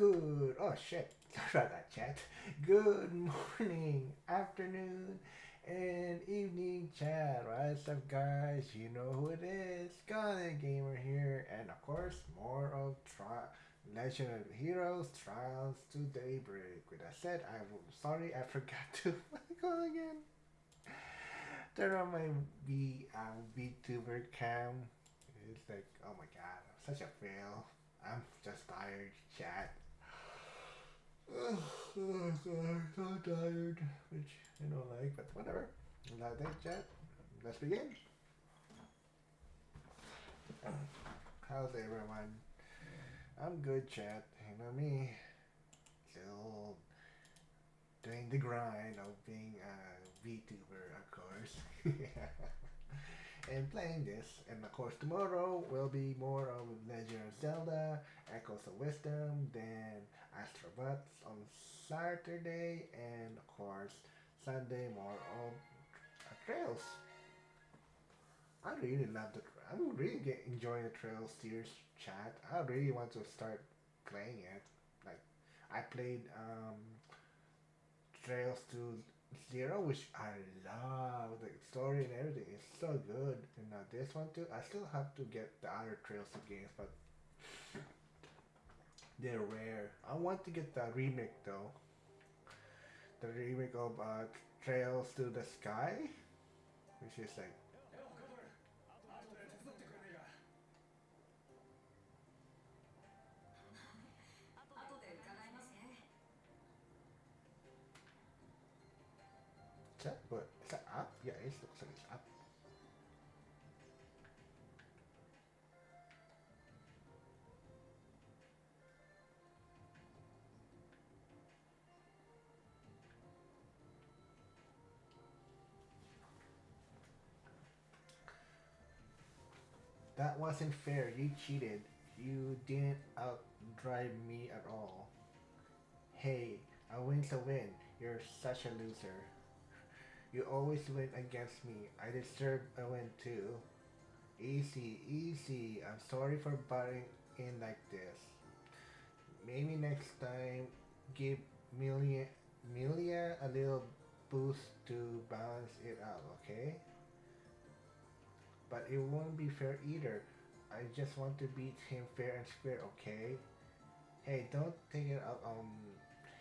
Good. Oh shit. Sorry about that, chat. Good morning, afternoon, and evening, chat. What's up, guys? You know who it is. Gonna Gamer here, and of course, more of Legend of Heroes Trials to Daybreak. With that said, I'm sorry I forgot to go again. Turn on my VTuber cam. It's like, oh my god, I'm such a fail. I'm just tired, chat. Oh god, so tired. Which I don't like, but whatever. Without that, chat, let's begin. How's everyone? I'm good, chat. You know me, still doing the grind of being a VTuber, of course. And playing this. And of course, tomorrow will be more of Legend of Zelda, Echoes of Wisdom, then Astrobots on Saturday, and of course, Sunday more of Trails. I really love the. I'm really enjoying the Trails series chat. I really want to start playing it. Like, I played Trails to Zero, which I love. The story and everything is so good. And now this one too. I still have to get the other Trails games, but they're rare. I want to get the remake though. The remake of Trails to the Sky, which is like that. But is that up? Yeah, it looks like it's up. That wasn't fair. You cheated. You didn't outdrive me at all. Hey, a win's a win. You're such a loser. You always win against me. I deserve a win too. Easy, easy. I'm sorry for butting in like this. Maybe next time, give Milia, Milia a little boost to balance it out, okay? But it won't be fair either. I just want to beat him fair and square, okay? Hey, don't take it out on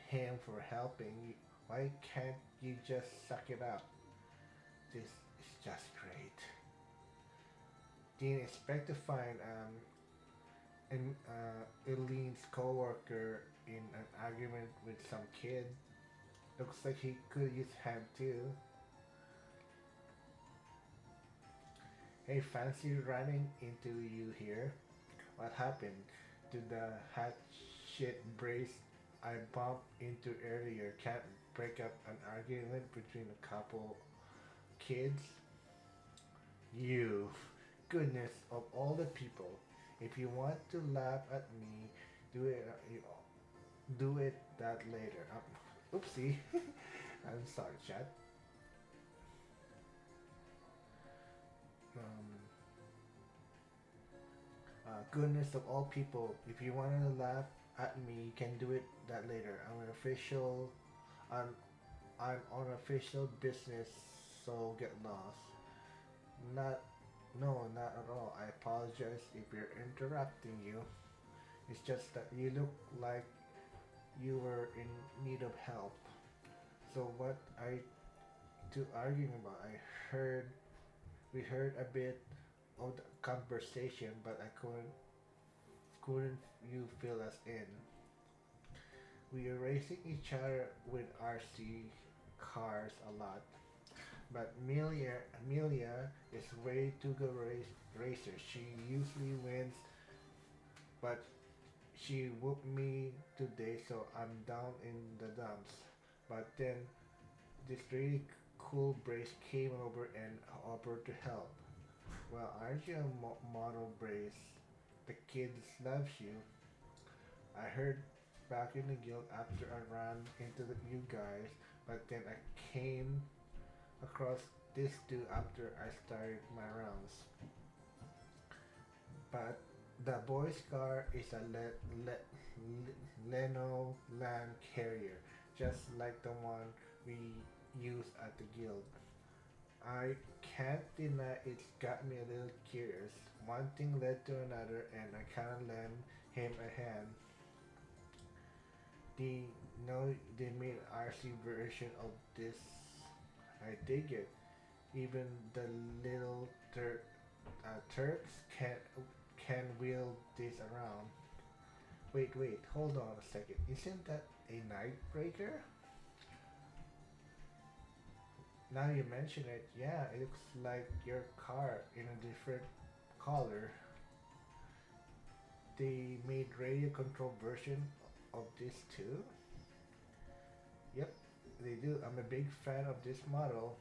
him for helping. Why can't you just suck it up? This is just great. Didn't expect to find Eileen's coworker in an argument with some kid. Looks like he could use hand too. Hey, fancy running into you here. What happened? Did the hat shit brace I bumped into earlier can't break up an argument between a couple kids? You, goodness of all the people. If you want to laugh at me, do it. Do it that later. Oopsie. I'm sorry, chat. Um, Goodness of all people. If you want to laugh at me, you can do it that later. I'm an official. I'm I'm on official business, so get lost. Not, no, not at all. I apologize if we're interrupting you. It's just that you look like you were in need of help. So what are you two arguing about? We heard a bit of the conversation, but I couldn't you fill us in? We are racing each other with RC cars a lot, but Amelia is way too good racer. She usually wins, but she whooped me today, so I'm down in the dumps. But then this really cool brace came over and offered to help. Well, aren't you a model brace? The kids loves you. I heard back in the guild after I ran into you guys, but then I came across this dude after I started my rounds. But The boy's car is a Leno Land Carrier, just like the one we use at the guild. I can't deny it's got me a little curious. One thing led to another, and I kinda lent him a hand. They know they made RC version of this. I dig it. Even the little Turks can wheel this around. Wait, hold on a second. Isn't that a night breaker? Now you mention it, yeah, it looks like your car in a different color. They made radio control version of this too. Yep, they do. I'm a big fan of this model.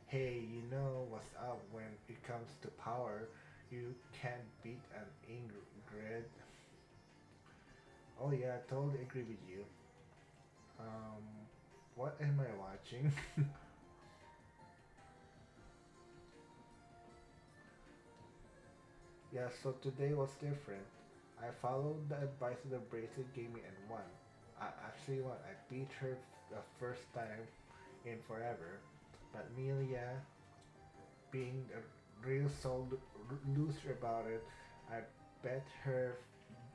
Hey, you know what's up when it comes to power. You can't beat an Ingrid. Oh yeah, I totally agree with you. Um, what am I watching? Yeah, so today was different. I followed the advice of the bracelet gave me and won. I actually won. I beat her the first time in forever. But Melia, being a real soul loser about it, I bet her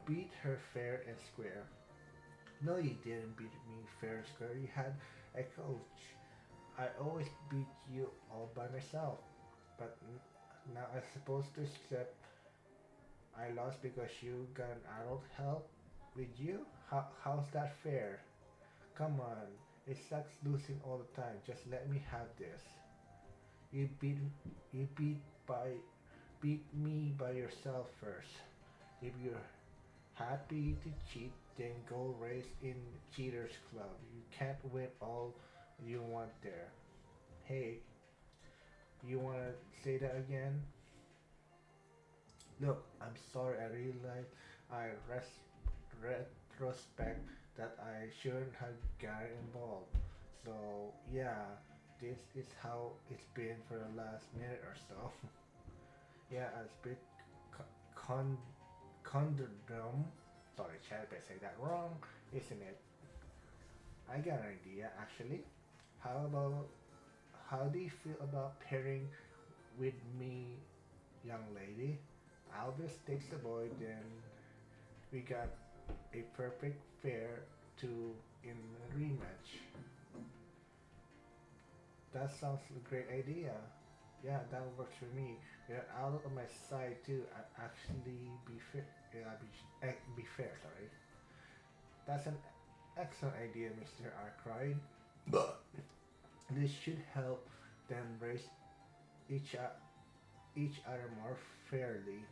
beat her fair and square. No, you didn't beat me fair and square. You had a coach. I always beat you all by myself. But now I'm supposed to accept I lost because you got an adult help with you? How's that fair? Come on, it sucks losing all the time. Just let me have this. You beat you by beat me by yourself first. If you're happy to cheat, then go race in Cheaters Club. You can't win all you want there. Hey, you wanna say that again? Look, I'm sorry. I realize I retrospect that I shouldn't have got involved. So yeah, this is how it's been for the last minute or so. Yeah, it's bit con condom. Sorry, chat, if I say that wrong, isn't it? I got an idea actually. How about how do you feel about pairing with me, young lady? Albus takes the boy, then we got a perfect pair to in a rematch. That sounds a great idea. Yeah, that works for me. You're out of my side too. I actually be fair. Yeah, be fair. Sorry. That's an excellent idea, Mr. Arkroyd. But this should help them raise each each other more fairly.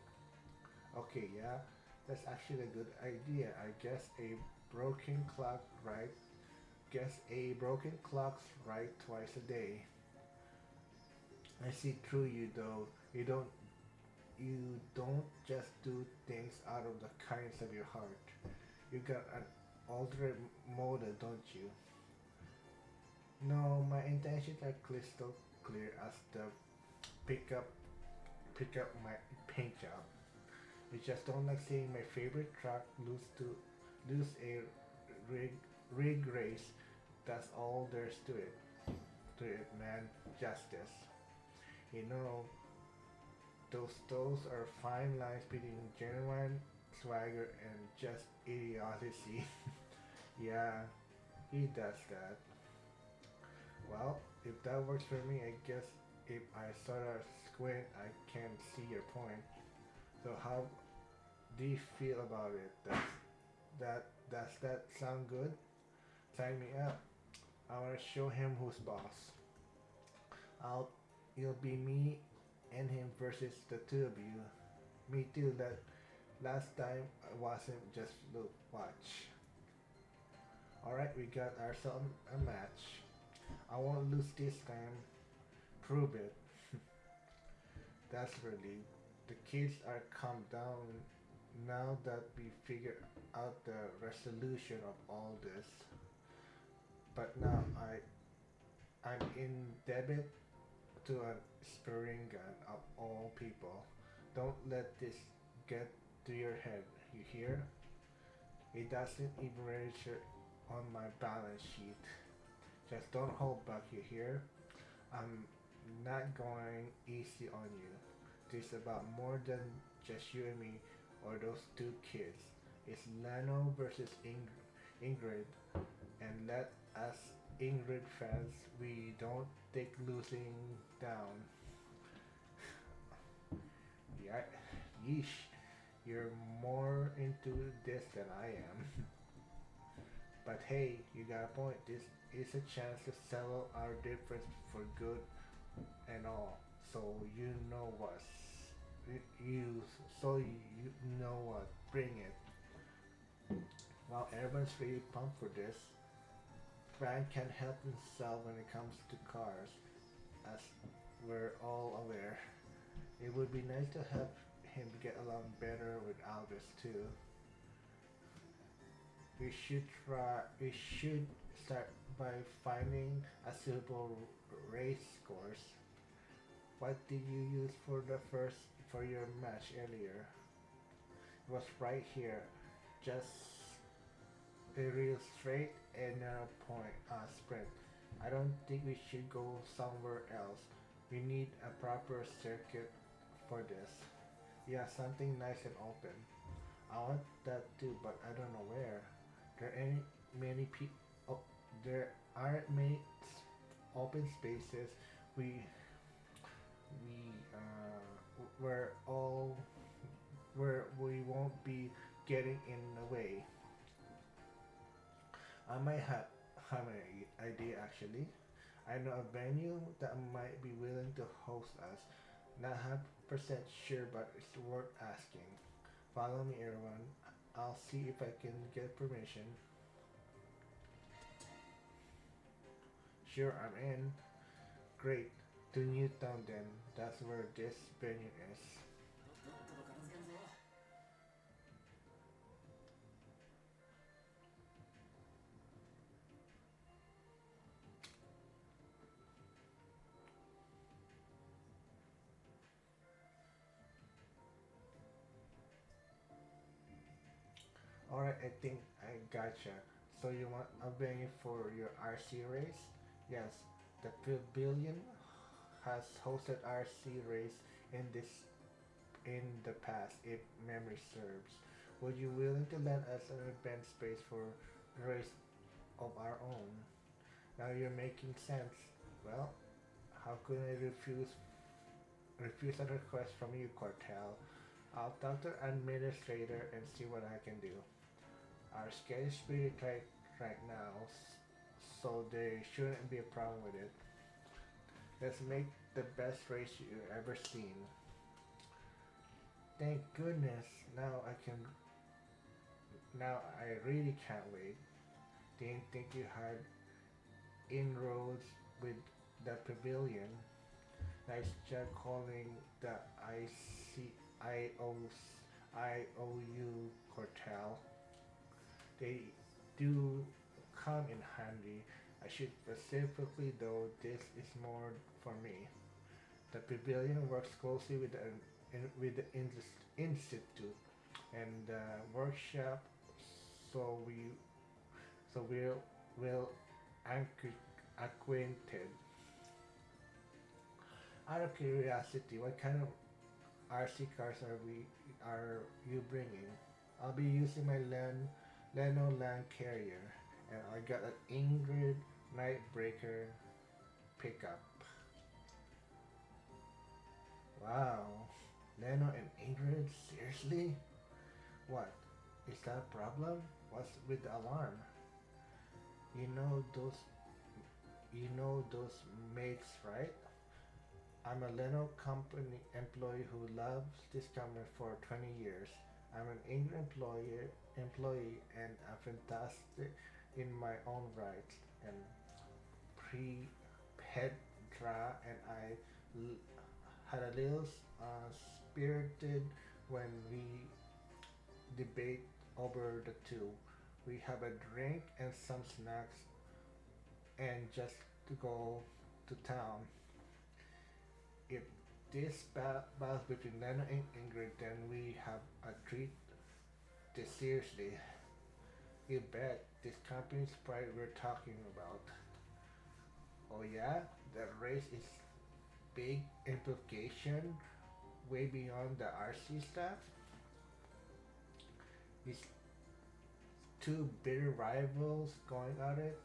Okay, yeah, that's actually a good idea. I guess a broken clock right. Guess a broken clock's right twice a day. I see through you though. You don't just do things out of the kindness of your heart. You got an ultimate motive, don't you? No, my intentions are crystal clear as the pick up pick up my paint job. You just don't like seeing my favorite truck lose a rig rig race. That's all there's to it. To it, man. Justice. You know, those are fine lines between genuine swagger and just idiocy. Yeah, he does that. Well, if that works for me, I guess if I sort of squint, I can see your point. So how do you feel about it? Does that sound good? Sign me up. I wanna show him who's boss. I'll it'll be me and him versus the two of you. Me too. That last time I wasn't just look watch. All right, we got ourselves a match. I won't lose this time. Prove it. That's really. The kids are calmed down now that we figured out the resolution of all this. But now I'm in debit to a Speringan of all people. Don't let this get to your head. You hear? It doesn't even register on my balance sheet. Just don't hold back, you hear? I'm not going easy on you. This is about more than just you and me or those two kids. It's Lano versus Ingrid, and let us Ingrid fans, we don't take losing down. Yeah, yeesh, you're more into this than I am. But hey, you got a point. This is a chance to settle our difference for good and all. So you know what? You you know what? Bring it. While everyone's really pumped for this, Frank can't help himself when it comes to cars, as we're all aware. It would be nice to help him get along better with Aldous too. We should start by finding a suitable race course. What did you use for your match earlier? It was right here. Just a real straight and narrow point sprint. I don't think we should go somewhere else. We need a proper circuit for this. Yeah, something nice and open. I want that too, but I don't know where. There ain't many people. Oh, there aren't many open spaces. We we we're all where we won't be getting in the way. I might have an idea actually. I know a venue that might be willing to host us. Not 100% sure, but it's worth asking. Follow me, everyone. I'll see if I can get permission. Sure, I'm in. Great. To Newtown then. That's where this venue is. Alright, I think I gotcha. So you want a venue for your RC race? Yes, the pavilion has hosted RC race in this in the past, if memory serves. Would you willing to lend us an event space for a race of our own? Now you're making sense. Well, how could I refuse a request from you, Cortel? I'll talk to administrator and see what I can do. Our schedule is pretty tight right now, so there shouldn't be a problem with it. Let's make the best race you've ever seen. Thank goodness. Now I really can't wait. Didn't think you had inroads with the pavilion. Nice job calling the IOU Cortel. They do come in handy. I should specifically though this is more for me. The pavilion works closely with with the institute and the workshop, so we'll acquainted. Out of curiosity, what kind of RC cars are you bringing? I'll be using my Leno Land Carrier, and I got an Ingrid Nightbreaker pickup. Wow, Leno and Ingrid, seriously? What? Is that a problem? What's with the alarm? You know those you know those mates, right? I'm a Leno company employee who loves this company for 20 years. I'm an Ingrid employee and a fantastic in my own right. And pre Pedra and I l- had a little spirited when we debate over the two. We have a drink and some snacks and just to go to town. If this battle between Leno and Ingrid, then we have a treat this seriously. You bet this company's pride we're talking about. Oh yeah, the race is big implication way beyond the RC stuff. These two bitter rivals going at it,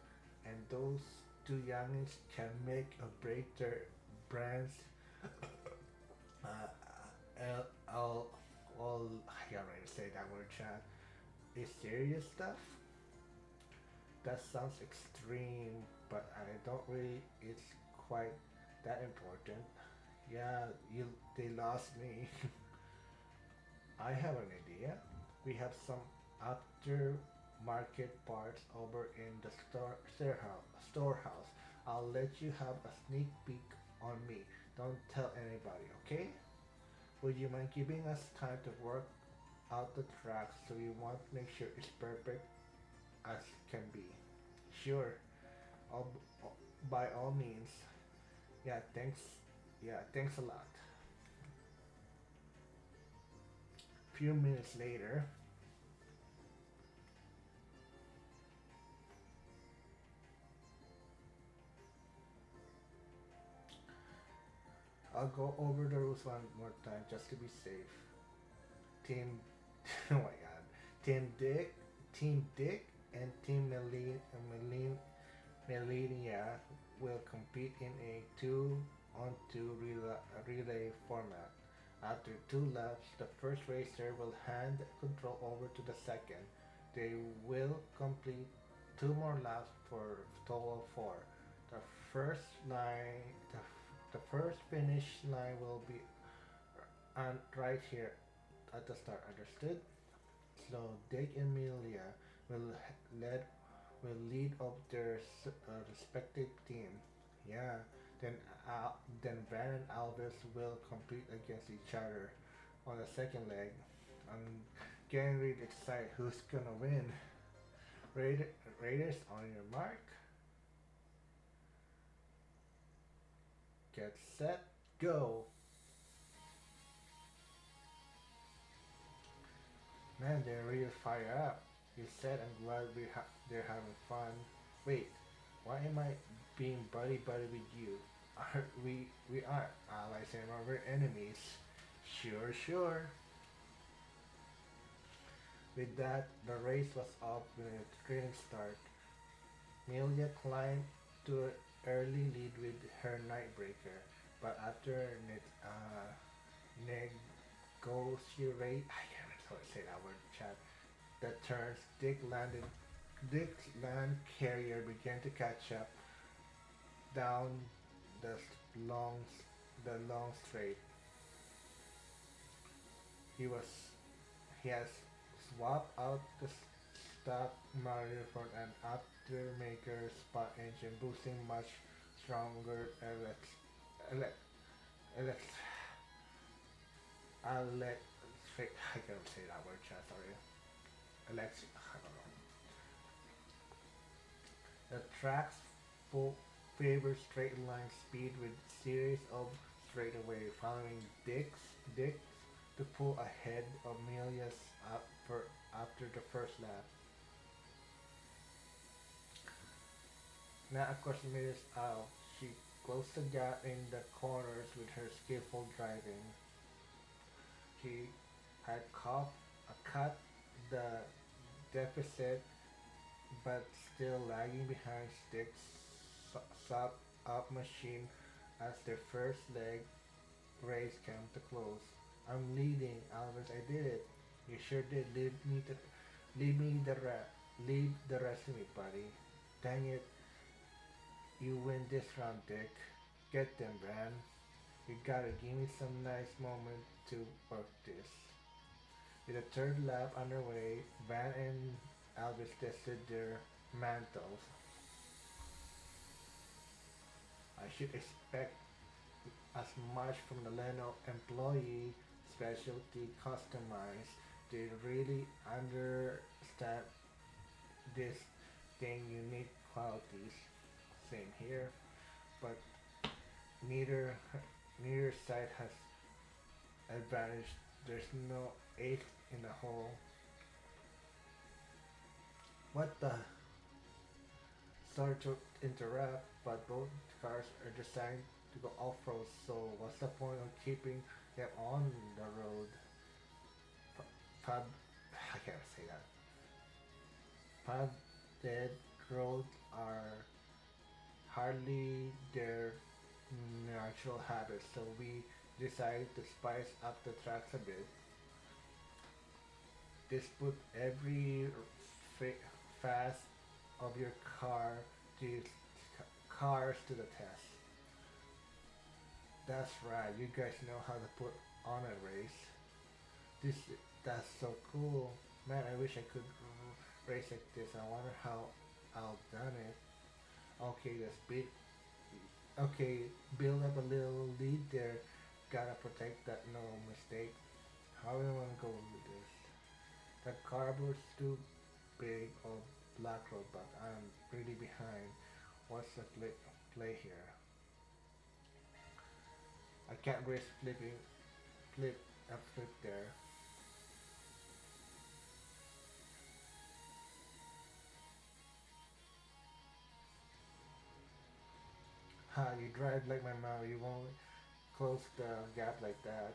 and those two youngins can make or break their brands. Uh, I'll, I can't really say that word, Chad. Is serious stuff? That sounds extreme, but I don't really. It's quite that important. Yeah, they lost me. I have an idea. We have some aftermarket parts over in the storehouse. I'll let you have a sneak peek on me. Don't tell anybody, okay? Would you mind giving us time to work out the tracks so we want to make sure it's perfect as can be? Sure, all, by all means. Yeah, thanks. Yeah, thanks a lot. Few minutes later, I'll go over the rules one more time just to be safe. Team, oh my god, Team Dick, and Team Melania will compete in a two-on-two relay format. After two laps, the first racer will hand control over to the second. They will complete two more laps for a total of four. The first line, the first finish line will be on right here at the start. Understood? So Dick and Amelia will lead lead up their respective team. Yeah. Then then Van and Alves will compete against each other on the second leg. I'm getting really excited. Who's gonna win? Raider, Raiders on your mark. Get set. Go. Man, they're really fired up. You said I'm glad they're having fun. Wait, why am I being buddy buddy with you? Are we are allies and we're enemies. Sure, sure. With that, the race was off with a thrilling start. Amelia climbed to an early lead with her Nightbreaker, but after negotiate, I can't say that word, Chad. The turns, Dick's land carrier began to catch up down the long, long straight. He was he has swapped out the stock motor for an aftermarket spot engine, boosting much stronger elect, elect, elect, I can't say that word, Chad, sorry. I don't know. The tracks full favor straight line speed with series of straightaway, following Dick's to pull ahead of Amelia's up for after the first lap. Now, of course, Amelia's out. She closed the gap in the corners with her skillful driving. She had cut the deficit, but still lagging behind Stick's sub up machine as their first leg race came to close. I'm leading, Alvis. I did it. You sure did. Leave me the rest. Leave the rest to me, buddy. Dang it! You win this round, Dick. Get them, Van. You gotta give me some nice moment to work this. With the third lap underway, Van and Alvis tested their mantles. I should expect as much from the Leno employee specialty customized. They really understand this thing unique qualities. Same here, but neither near side has advantage. There's no ace in the hole. What the? Sorry to interrupt, but both cars are designed to go off-road, so what's the point of keeping them on the road? Pub, I can't say that. Paved roads are hardly their natural habit, so we decided to spice up the tracks a bit. This put every fast of your to cars to the test. That's right, you guys know how to put on a race. This that's so cool, man. I wish I could race like this. I wonder how I'll done it. Okay, let's beat. Okay, build up a little lead there. Gotta protect that no mistake. How do I wanna go with this? The cardboard's too big or black road, but I'm really behind. What's the play here? I can't risk flip a flip there. Ha, you drive like my mom. You won't close the gap like that.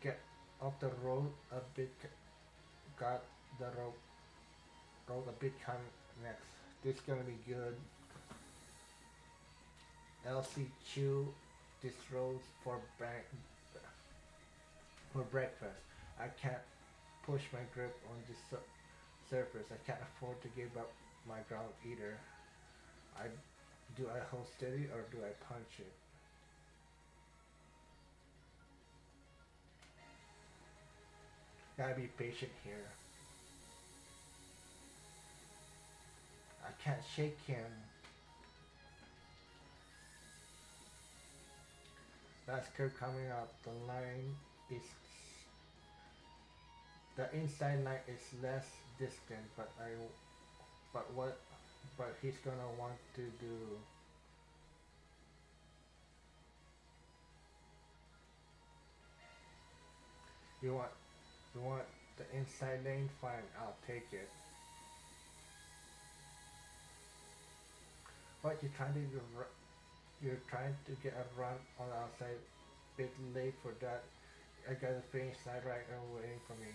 Get off the road a bit. Got the road a bit coming next. This gonna be good. LC chew this road for breakfast. I can't push my grip on this surface. I can't afford to give up my ground either. I do I hold steady or do I punch it? Gotta be patient here. I can't shake him. That's curve coming up. Is the inside line is less distant, but what but he's gonna want to do. You want you want the inside lane? Fine, I'll take it. What you trying to do? You're trying to get a run on the outside. Bit late for that. I got the finish line right now waiting for me.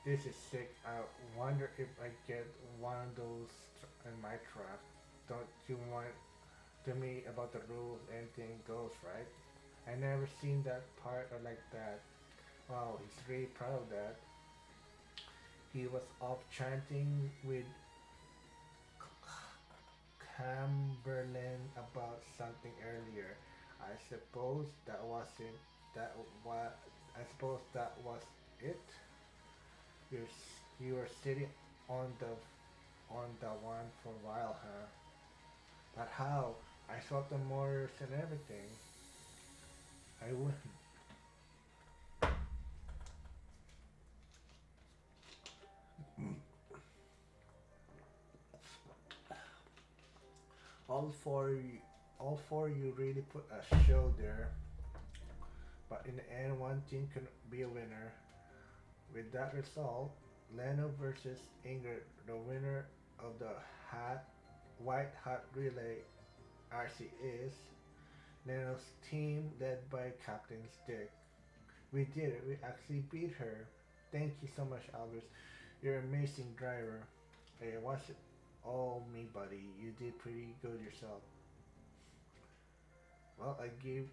This is sick. I wonder if I get one of those in my truck. Don't you want to me about the rules? Anything goes, right? I never seen that part or like that. Wow, he's really proud of that. He was off chanting with Camberlin about something earlier. I suppose that wasn't that what I suppose that was it. You were sitting on the one for a while, huh? But how? I saw the motors and everything. I wouldn't. All four, all four, you really put a show there. But in the end, one team can be a winner. With that result, Leno versus Ingrid, the winner of the hat, white hot relay RC is Leno's team led by Captain Stick. We did it. We actually beat her. Thank you so much, Albert. You're an amazing driver. Hey, it wasn't all me, buddy. You did pretty good yourself. Well, I gave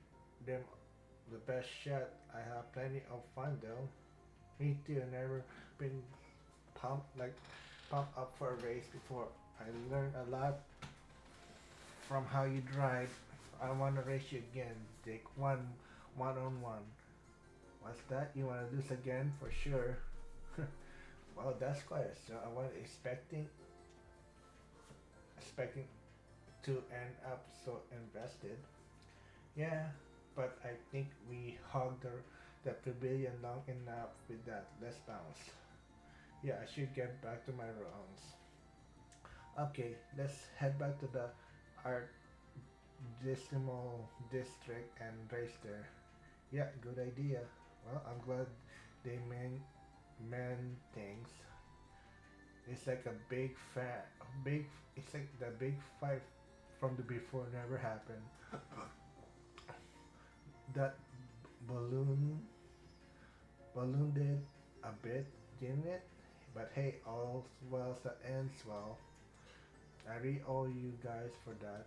them the best shot. I have plenty of fun though. Me too. Never been pumped like pumped up for a race before. I learned a lot from how you drive. I want to race you again. Take one on one. What's that? You want to lose again for sure? Well, that's quite a so. I was expecting to end up so invested. Yeah, but I think we hogged the pavilion long enough with that. Let's bounce. Yeah, I should get back to my rounds. Okay, let's head back to the art decimal district and race there. Yeah, good idea. Well, I'm glad they man things. It's like a big. It's like the big fight from the before never happened. That balloon balloon did a bit, didn't it? But hey, all well that ends well. I really owe you guys for that.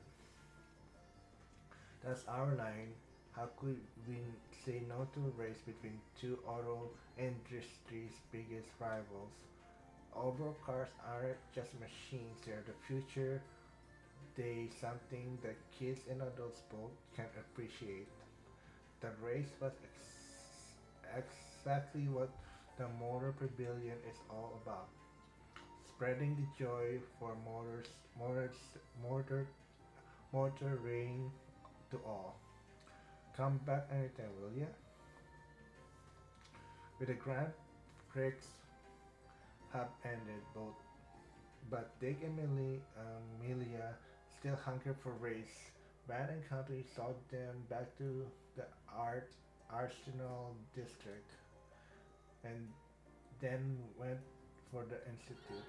That's our line. How could we say no to a race between two auto industry's biggest rivals? Although cars aren't just machines, they're the future. They something that kids and adults both can appreciate. The race was exactly what the Motor Pavilion is all about. Spreading the joy for motor, motoring to all. Come back anytime, will ya? With the Grand Prix have ended, both but Dick and Melia still hunger for race. Brad and Company saw them back to the art Arsenal district and then went for the institute.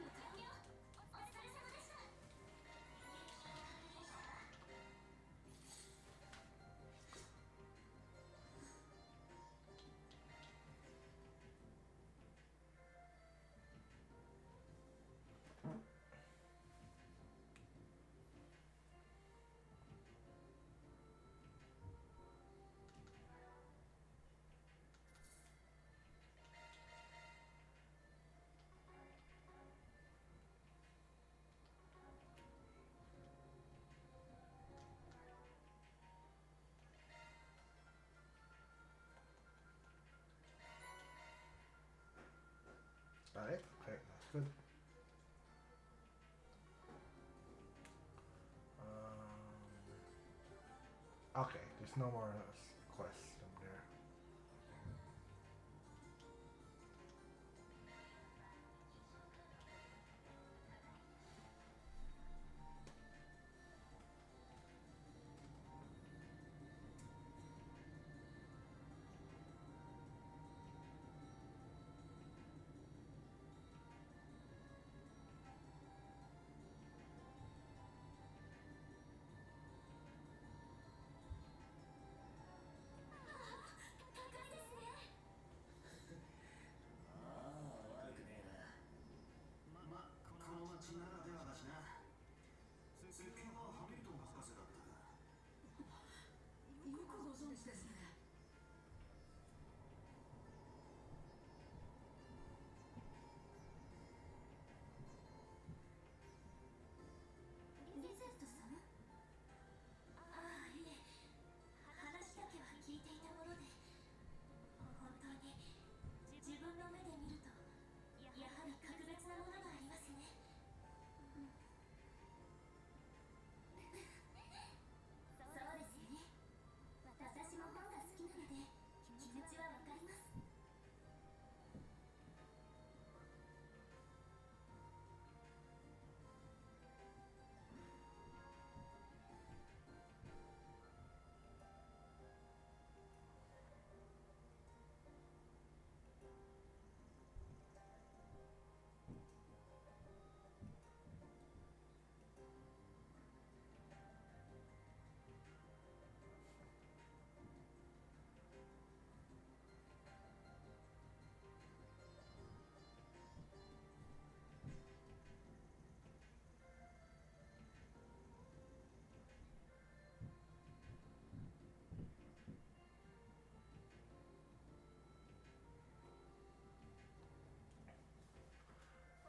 Alright, okay, that's good. Okay, there's no more quests from there.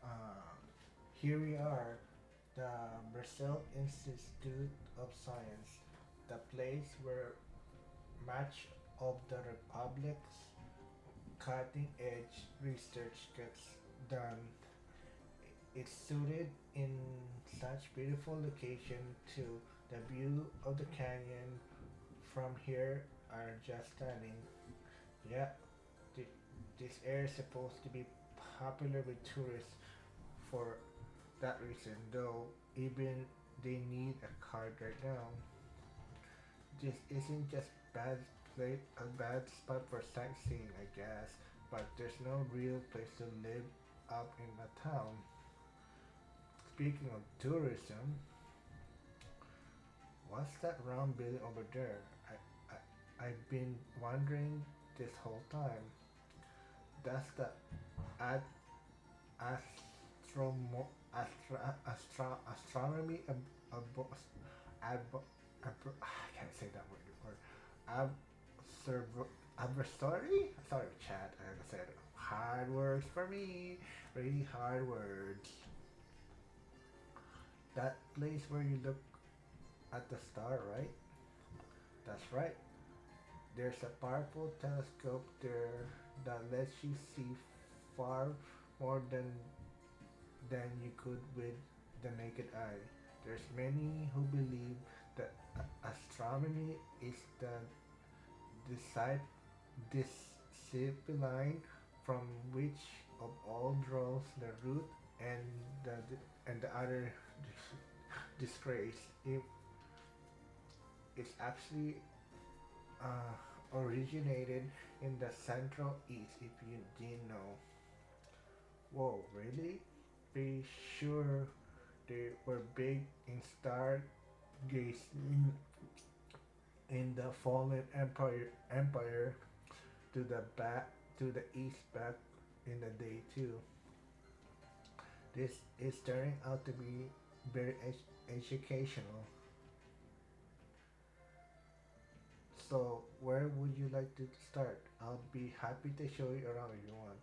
Uh, Here we are, the Brazil Institute of Science, the place where much of the Republic's cutting edge research gets done. It's suited in such beautiful location too. The view of the canyon from here are just stunning. Yeah, th- this air is supposed to be popular with tourists for that reason, though even they need a card right now. This isn't just a bad spot for sightseeing, I guess, but there's no real place to live up in the town. Speaking of tourism, what's that round building over there? I've been wondering this whole time. That's the ad, astronomy I can't say that word. Observatory? Sorry, chat. Like I said, hard words for me. Really hard words. That place where you look at the star, right? That's right. There's a powerful telescope there that lets you see far more than you could with the naked eye. There's many who believe that astronomy is the decide discipline from which of all draws the root and the other disgrace. It's actually originated in the Central East. If you didn't know, whoa, really? Be sure they were big in stargazing in the fallen empire to the back to the east back in the day too. This is turning out to be very educational. So where would you like to start? I'll be happy to show you around if you want.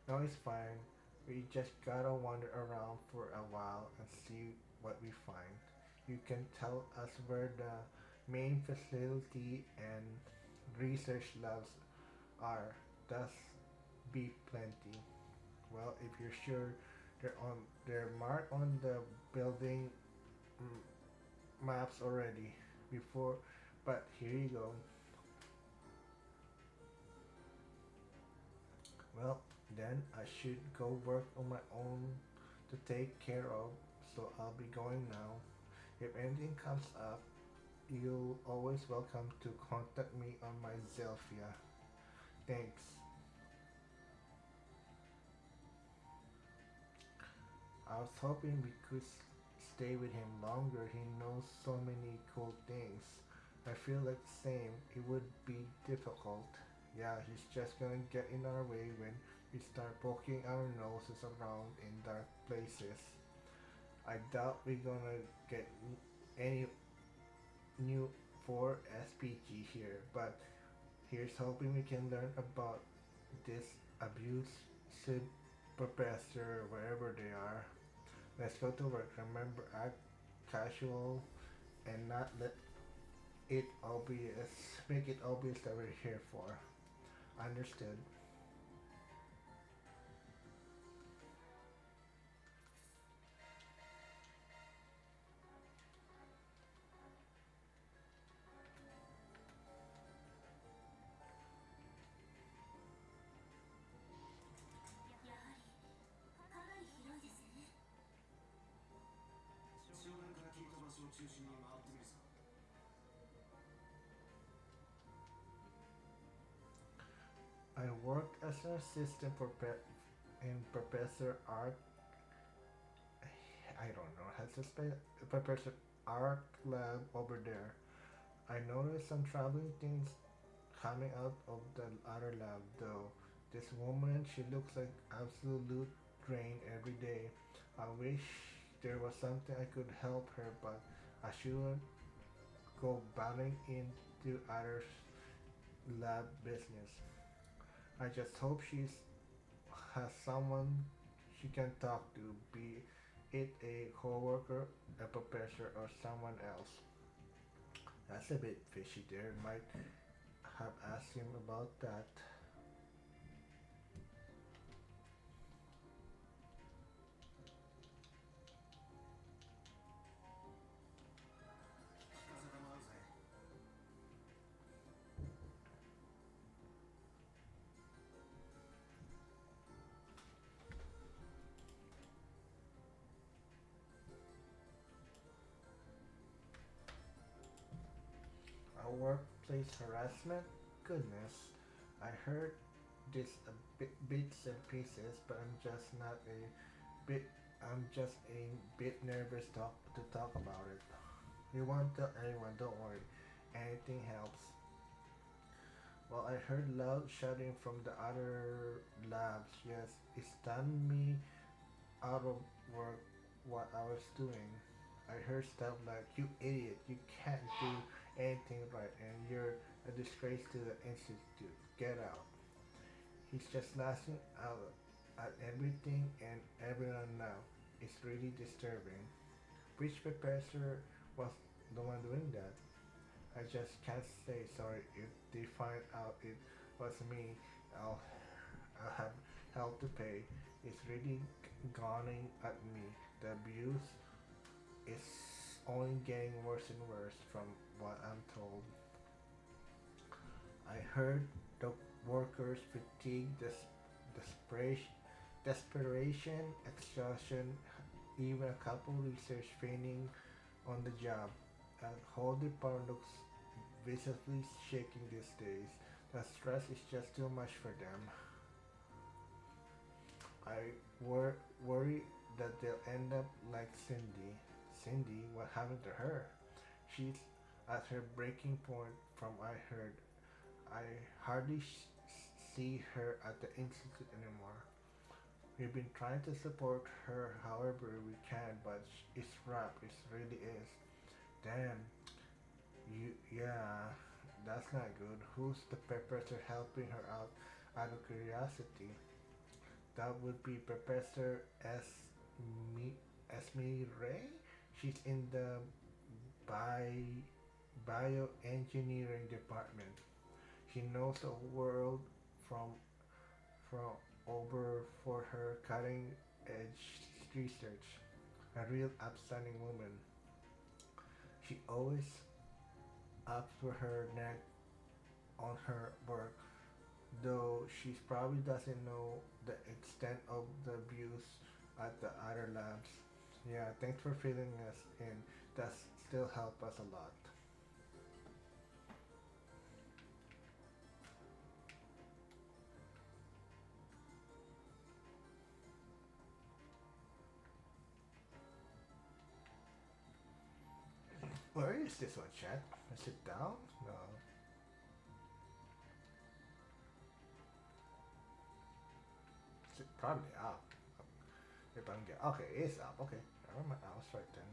No, it's fine. We just gotta wander around for a while and see what we find. You can tell us where the main facility and research labs are. That's be plenty. Well, if you're sure they're marked on the building maps already before, but here you go. Well, then I should go work on my own to take care of, so I'll be going now. If anything comes up, you're always welcome to contact me on my Zelfia. Thanks. I was hoping we could stay with him longer. He knows so many cool things. I feel like the same. It would be difficult. Yeah, he's just gonna get in our way when we start poking our noses around in dark places. I doubt we're gonna get any new 4 SPG here, but here's hoping we can learn about this abusive professor wherever they are. Let's go to work. Remember, act casual and not let it obvious. Make it obvious that we're here for. Understood. I worked as an assistant in Professor Art. I don't know how to spell Professor Art lab over there. I noticed some troubling things coming out of the other lab though. This woman, she looks like absolute drain every day. I wish there was something I could help her, but I shouldn't go butting into others' lab business. I just hope she's has someone she can talk to, be it a coworker, a professor, or someone else. That's a bit fishy there. Might have asked him about that. workplace harassment? Goodness, I heard this a bits and pieces, but bit. I'm just a bit nervous to talk about it. We won't tell anyone. Don't worry. Anything helps. Well, I heard loud shouting from the other labs. Yes, it stunned me out of work what I was doing. I heard stuff like, "You idiot, you can't do anything right, and you're a disgrace to the institute. Get out." He's just lashing out at everything and everyone now. It's really disturbing. Which professor was the one doing that? I just can't say sorry if they find out it was me. I'll, I'll have hell to pay. It's really gawning at me. The abuse is only getting worse and worse from what I'm told. I heard the workers fatigue, desperation, desperation, exhaustion, even a couple research training on the job. And whole department looks visibly shaking these days. The stress is just too much for them. I worry that they'll end up like Cindy. Cindy, what happened to her? She's at her breaking point from I heard. I hardly see her at the institute anymore. We've been trying to support her however we can, but it's rough. It really is. Damn. Yeah, that's not good. Who's the professor helping her out of curiosity? That would be Professor Esme Ray. She's in the bi- bioengineering department. She knows the world from from over for her cutting edge research. A real upstanding woman. She always up for her neck on her work, though she probably doesn't know the extent of the abuse at the other labs. Yeah, thanks for filling us in. That's still help us a lot. Where is this one, chat? Is it down? No. Is it probably up? If I can get okay, it's up. Okay, I was right then.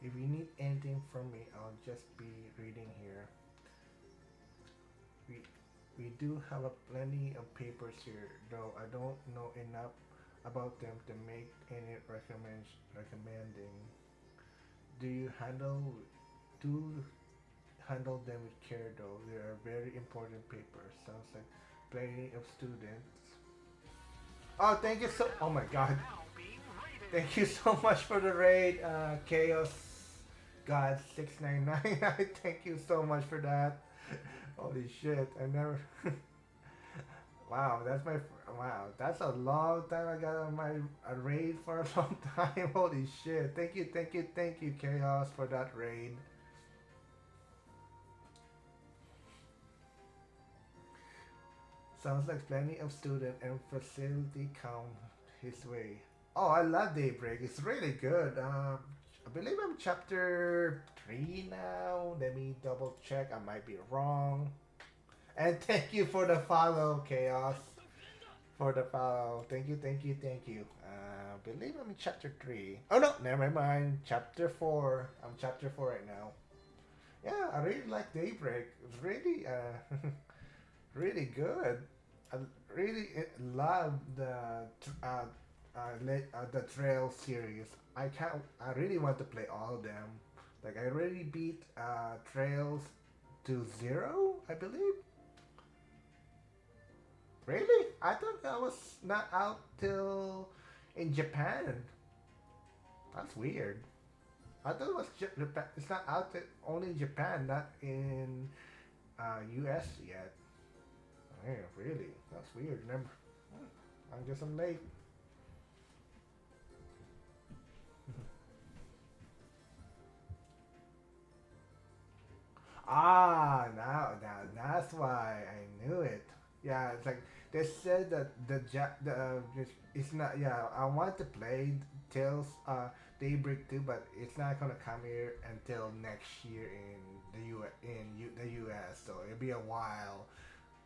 If you need anything from me, I'll just be reading here. We we do have a plenty of papers here, though I don't know enough about them to make any recommending. Do you do handle them with care though? They are very important papers. Sounds like plenty of students. Oh, thank you so. Oh my God, thank you so much for the raid, Chaos God 699. Thank you so much for that. Holy shit! I never. Wow, wow. That's a long time I got on my a raid for a long time. Holy shit! Thank you, Chaos, for that raid. Sounds like plenty of student and facility come his way. Oh, I love Daybreak. It's really good. I believe I'm chapter 3 now. Let me double check. I might be wrong. And thank you for the follow, Chaos. For the follow. Thank you. I believe I'm in chapter 3. Oh no, never mind. Chapter 4. I'm chapter 4 right now. Yeah, I really like Daybreak. It's really, really good. I really love the Trail series. I really want to play all of them. Like I already beat Trails to zero, I believe. Really? I thought that was not out till in Japan. That's weird. I thought it was Japan. It's not out only in Japan, not in US yet. Yeah, really? That's weird. Never. I guess I'm late. Now that's why I knew it. Yeah, it's like they said that it's not. Yeah, I want to play Tales Daybreak too, but it's not gonna come here until next year in the U.S. So it'll be a while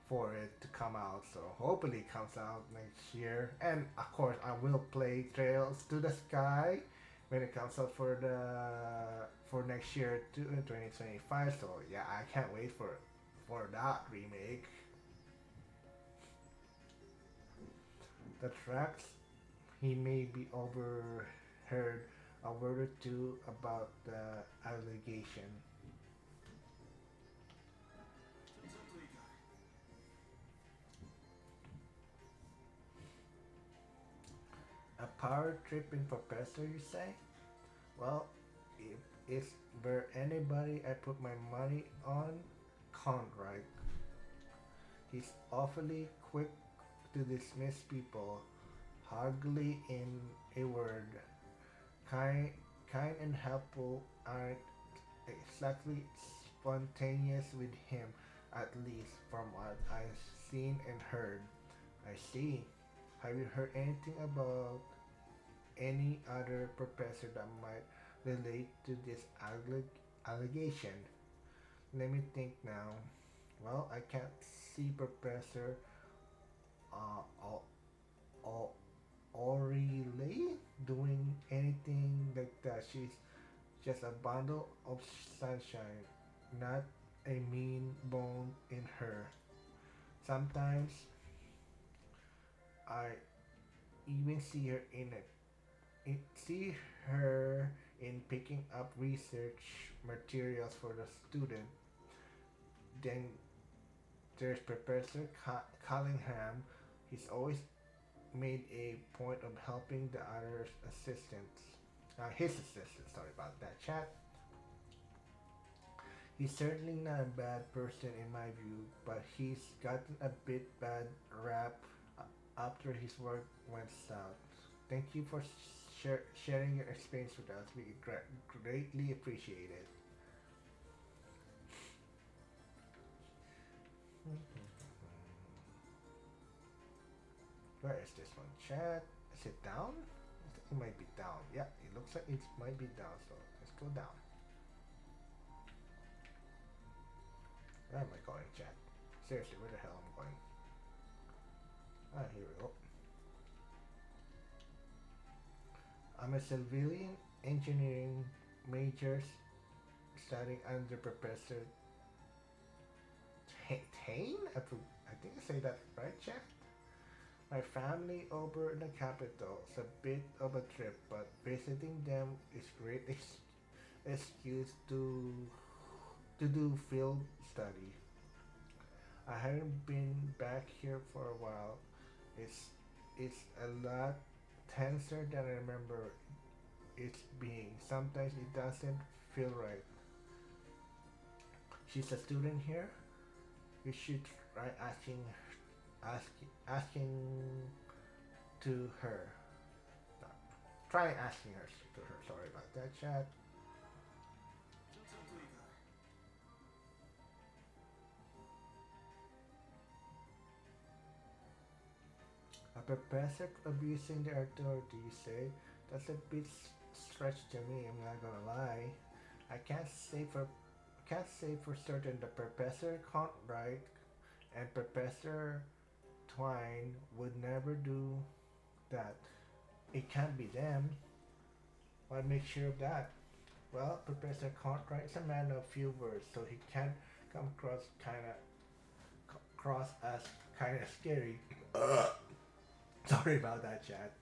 for it to come out. So hopefully it comes out next year. And of course, I will play Trails to the Sky when it comes out for next year to 2025. So yeah, I can't wait for that remake. The tracks he may be overheard a word or two about the allegation. A power tripping professor, you say? Well, if there anybody I put my money on, Conrad. He's awfully quick to dismiss people, hardly in a word. Kind, kind and helpful aren't exactly spontaneous with him, at least from what I've seen and heard. I see. Have you heard anything about any other professor that might relate to this allegation? Let me think now. Well, I can't see Professor uh, O- O- Aurelie doing anything like that. She's just a bundle of sunshine, not a mean bone in her. Sometimes I even see her in picking up research materials for the student. Then there's Professor Callingham. He's always made a point of helping the other assistants. His assistants, sorry about that, chat. He's certainly not a bad person in my view, but he's gotten a bit bad rap after his work went south. Thank you for sharing your experience with us. We greatly appreciate it. Where is this one? Chat. Is it down? I think it might be down. Yeah, it looks like it might be down. So let's go down. Where am I going, chat? Seriously, where the hell am I going? Ah, here we go. I'm a civilian engineering major studying under Professor Tane? I think I say that right, chat? My family over in the capital. It's a bit of a trip, but visiting them is great excuse to do field study. I haven't been back here for a while. It's it's a lot tenser than I remember it being. Sometimes it doesn't feel right. She's a student here. You should try asking to her. No, try asking her to her. Sorry about that, chat. A professor abusing the authority, you say? That's a bit stretch to me. I'm not gonna lie. I can't say for certain the Professor Contright and Professor Twine would never do that. It can't be them. I'll make sure of that. Well, Professor Cartwright is a man of few words, so he can come across cross as kind of scary. Sorry about that, chat.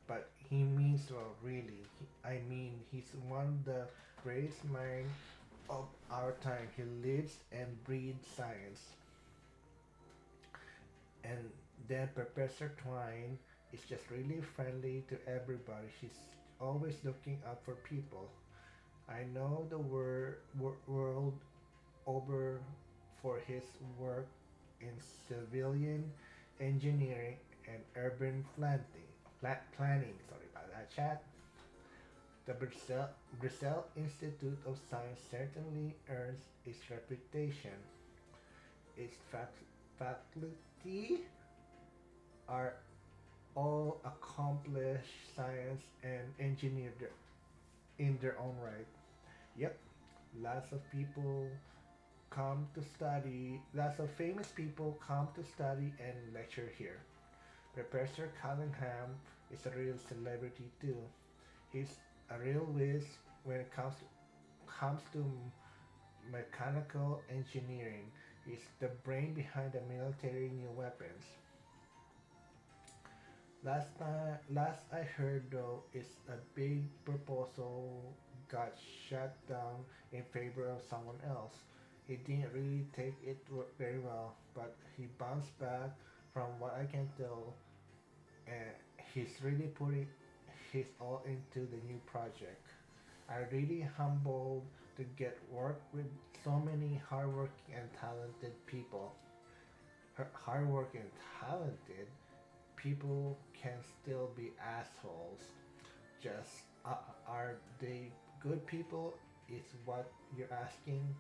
But he means well, really. I mean, he's one of the greatest minds of our time. He lives and breathes science. And then Professor Twine is just really friendly to everybody. She's always looking out for people. I know the world over for his work in civilian engineering, and urban planning. Sorry about that, chat. The Brazil Institute of Science certainly earns its reputation. Its faculty are all accomplished science and engineer in their own right. Yep, lots of people lots of famous people come to study and lecture here. Professor Callingham is a real celebrity too. He's a real whiz when it comes to mechanical engineering. He's the brain behind the military new weapons. Last I heard though, is a big proposal got shut down in favor of someone else. He didn't really take it very well, but he bounced back from what I can tell, and he's really putting his all into the new project. I'm really humbled to get work with so many hardworking and talented people. Hardworking and talented people can still be assholes. Just are they good people? Is what you're asking.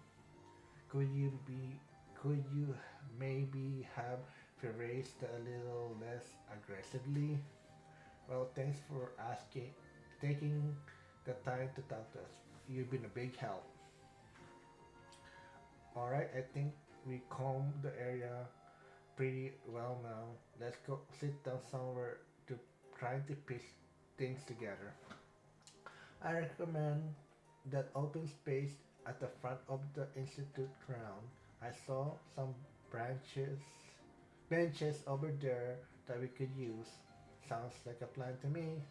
Could you be? Could you maybe have phrased a little less aggressively? Well, thanks for taking the time to talk to us. You've been a big help. All right, I think we combed the area pretty well now. Let's go sit down somewhere to try to piece things together. I recommend that open space at the front of the institute ground. I saw some branches, benches over there that we could use. Sounds like a plan to me.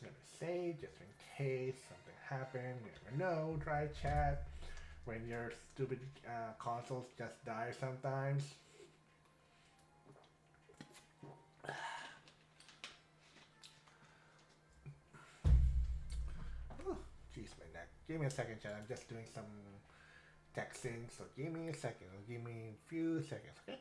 Let me say, just in case something happened, you never know, try chat when your stupid consoles just die sometimes. Oh, jeez, my neck. Give me a second, chat. I'm just doing some texting, so give me a second. Give me a few seconds, okay?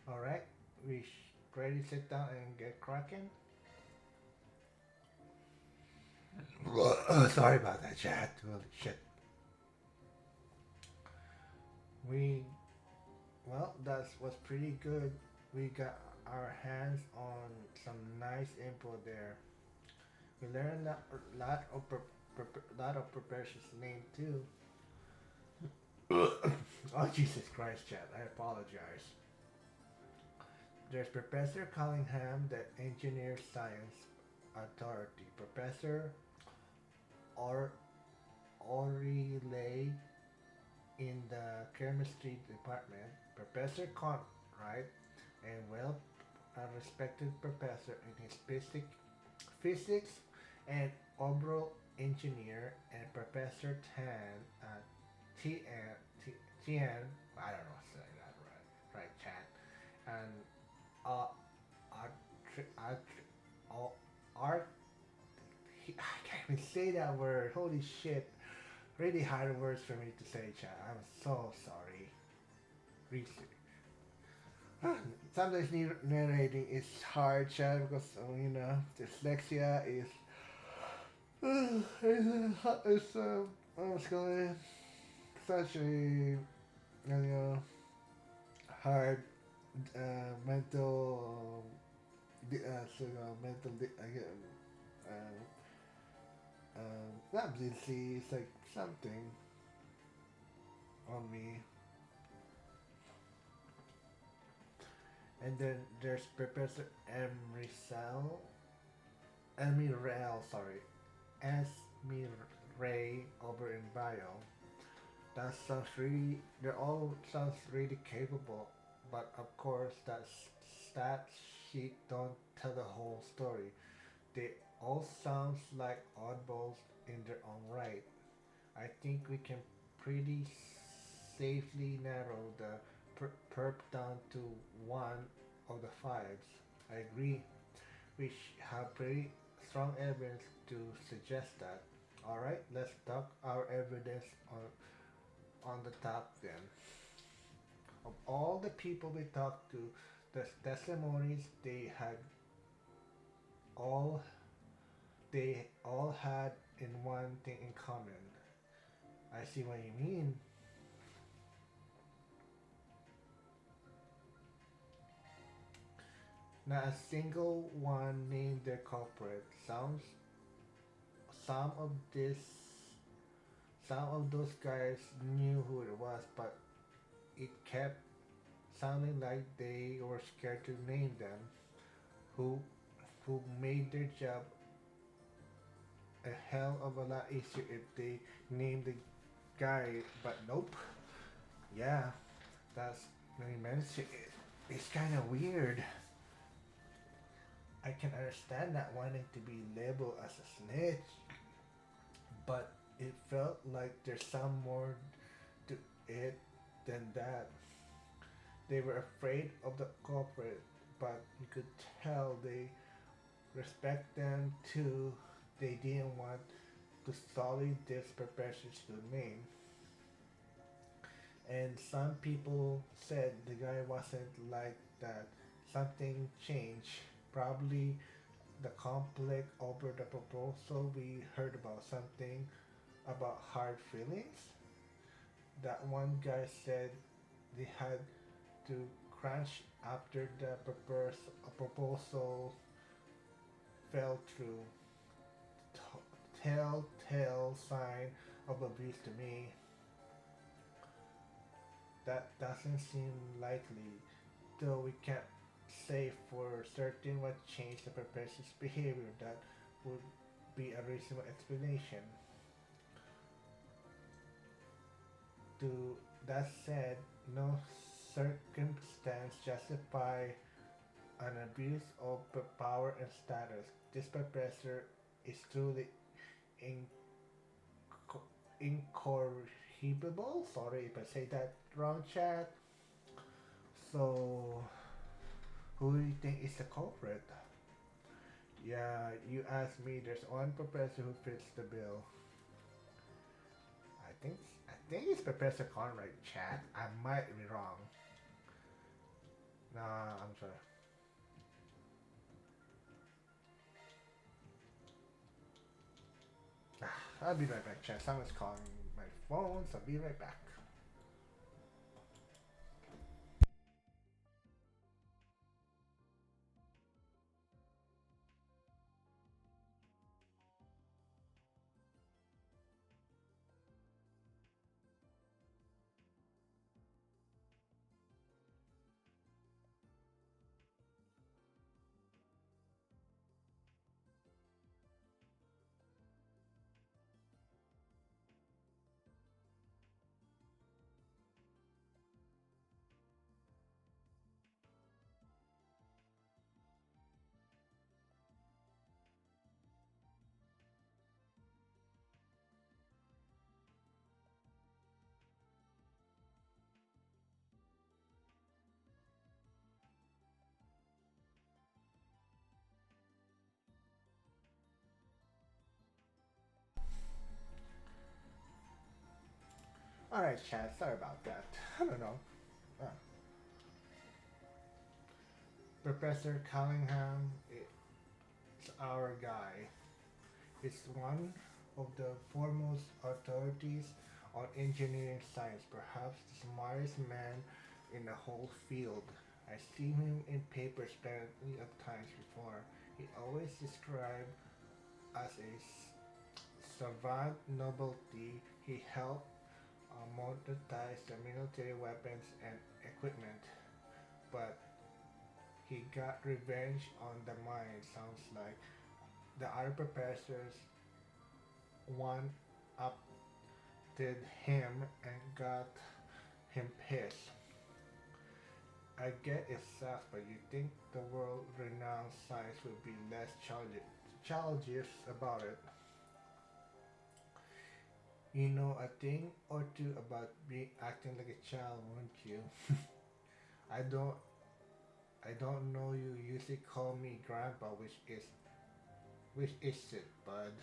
All right, we ready to sit down and get cracking. Sorry about that, chat. Holy shit. We that was pretty good. We got our hands on some nice info there. We learned a lot of professor's name too. Oh Jesus Christ, chat! I apologize. There's Professor Collingham, the Engineer Science Authority. Professor or Oriley in the chemistry department. Professor Conrad, a well respected professor in his physics and overall engineer, and Professor Tian, Tian, I don't know, say that right, Chan, and uh, art, art, art, I can't even say that word. Holy shit! Really hard words for me to say, Chan. I'm so sorry. Really. Sometimes narrating is hard, Chad, because dyslexia is it's going such a hard mental mental not disease, like something on me. And then there's Professor Emirel, sorry, Esmiray over in bio. That sounds really, they all sounds really capable, but of course that stat sheet don't tell the whole story. They all sounds like oddballs in their own right. I think we can pretty safely narrow the perp down to one of the fives. I agree. We have pretty strong evidence to suggest that. Alright, let's talk our evidence on the top then. Of all the people we talked to, the testimonies all they all had in one thing in common. I see what you mean. Not a single one named their culprit. Some of this some of those guys knew who it was, but it kept sounding like they were scared to name them. Who who made their job a hell of a lot easier if they named the guy, but nope. Yeah, that's when he mentioned it. It's kind of weird. I can understand not wanting to be labeled as a snitch, but it felt like there's some more to it than that. They were afraid of the culprit, but you could tell they respect them too. They didn't want to sully this professor's good name. And some people said the guy wasn't like that. Something changed. Probably the conflict over the proposal. We heard about something about hard feelings. That one guy said they had to crunch after the proposal fell through. Telltale sign of abuse to me. That doesn't seem likely, though we can't say for certain what changed the professor's behavior. That would be a reasonable explanation. To that said, no circumstance justify an abuse of power and status. This professor is truly incorrigible. Sorry if I say that wrong, chat. So Who do you think is the culprit? Yeah, you asked me. There's one professor who fits the bill. I think I think it's Professor Conrad. Chat. I might be wrong. Nah, I'm sorry. I'll be right back, chat. Someone's calling my phone, so I'll be right back. All right, chat. Sorry about that. I don't know. Uh, Professor Callingham is our guy. He's one of the foremost authorities on engineering science, perhaps the smartest man in the whole field. I've seen him in papers plenty of times before. He always described as a savant novelty. He helped monetize the military weapons and equipment, but he got revenge on the mind. Sounds like the other professors one upped him and got him pissed. I get it sucks, but you think the world renowned science would be less challenges about it. You know a thing or two about being acting like a child, won't you? I don't I don't know you usually call me grandpa, which is it, bud?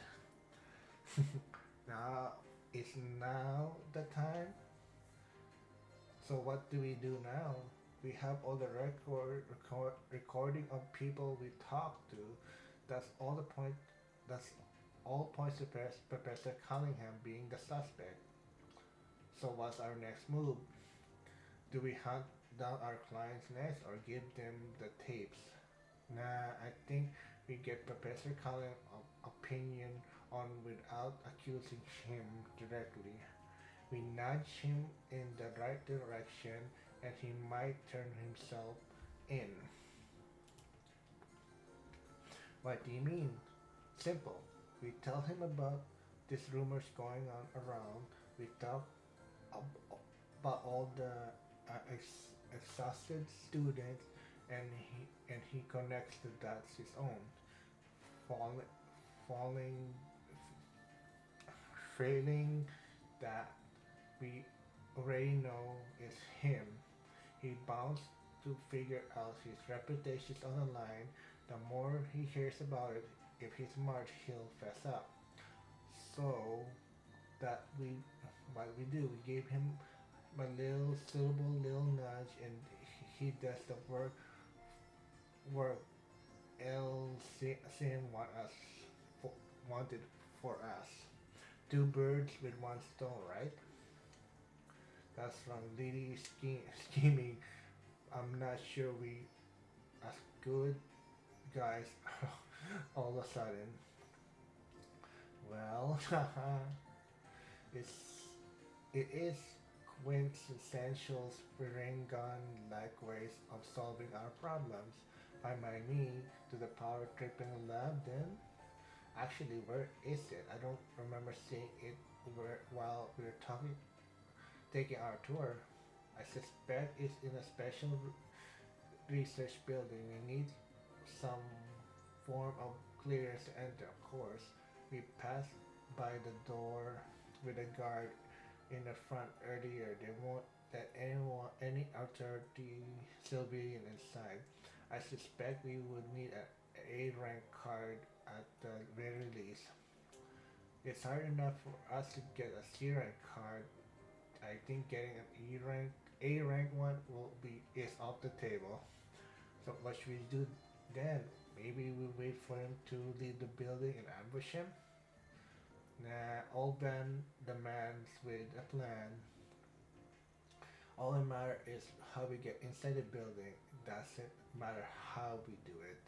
Now is now the time. So what do we do now? We have all the recording of people we talked to. That's all the point. That's all points to Professor Cunningham being the suspect. So what's our next move? Do we hunt down our clients next or give them the tapes? Nah, I think we get Professor Cullen's opinion on without accusing him directly. We nudge him in the right direction and he might turn himself in. What do you mean? Simple. We tell him about these rumors going on around. We talk about all the exhausted students and he connects the dots his own. Falling, falling, failing that we already know is him. He bounds to figure out his reputation on the line. The more he hears about it, if he's smart, he'll fess up. So that we, what we do, we gave him a little syllable, little nudge, and he does the work LCM for, wanted for us. Two birds with one stone, right? That's from Lily scheming. I'm not sure we as good guys all of a sudden. Well, it's it is quintessential spring gun like ways of solving our problems. By my me to the power tripping lab then. Actually, where is it? I don't remember seeing it while we were taking our tour. I suspect it's in a special research building. We need some form of clearance to enter, of course. We passed by the door with a guard in the front earlier. They won't let any authority civilian inside. I suspect we would need an A rank card at the very least. It's hard enough for us to get a C rank card. I think getting an A rank one will be is off the table. So what should we do then? Maybe we wait for him to leave the building and ambush him? Nah, old Ben demands with a plan. All that matters is how we get inside the building. It doesn't matter how we do it.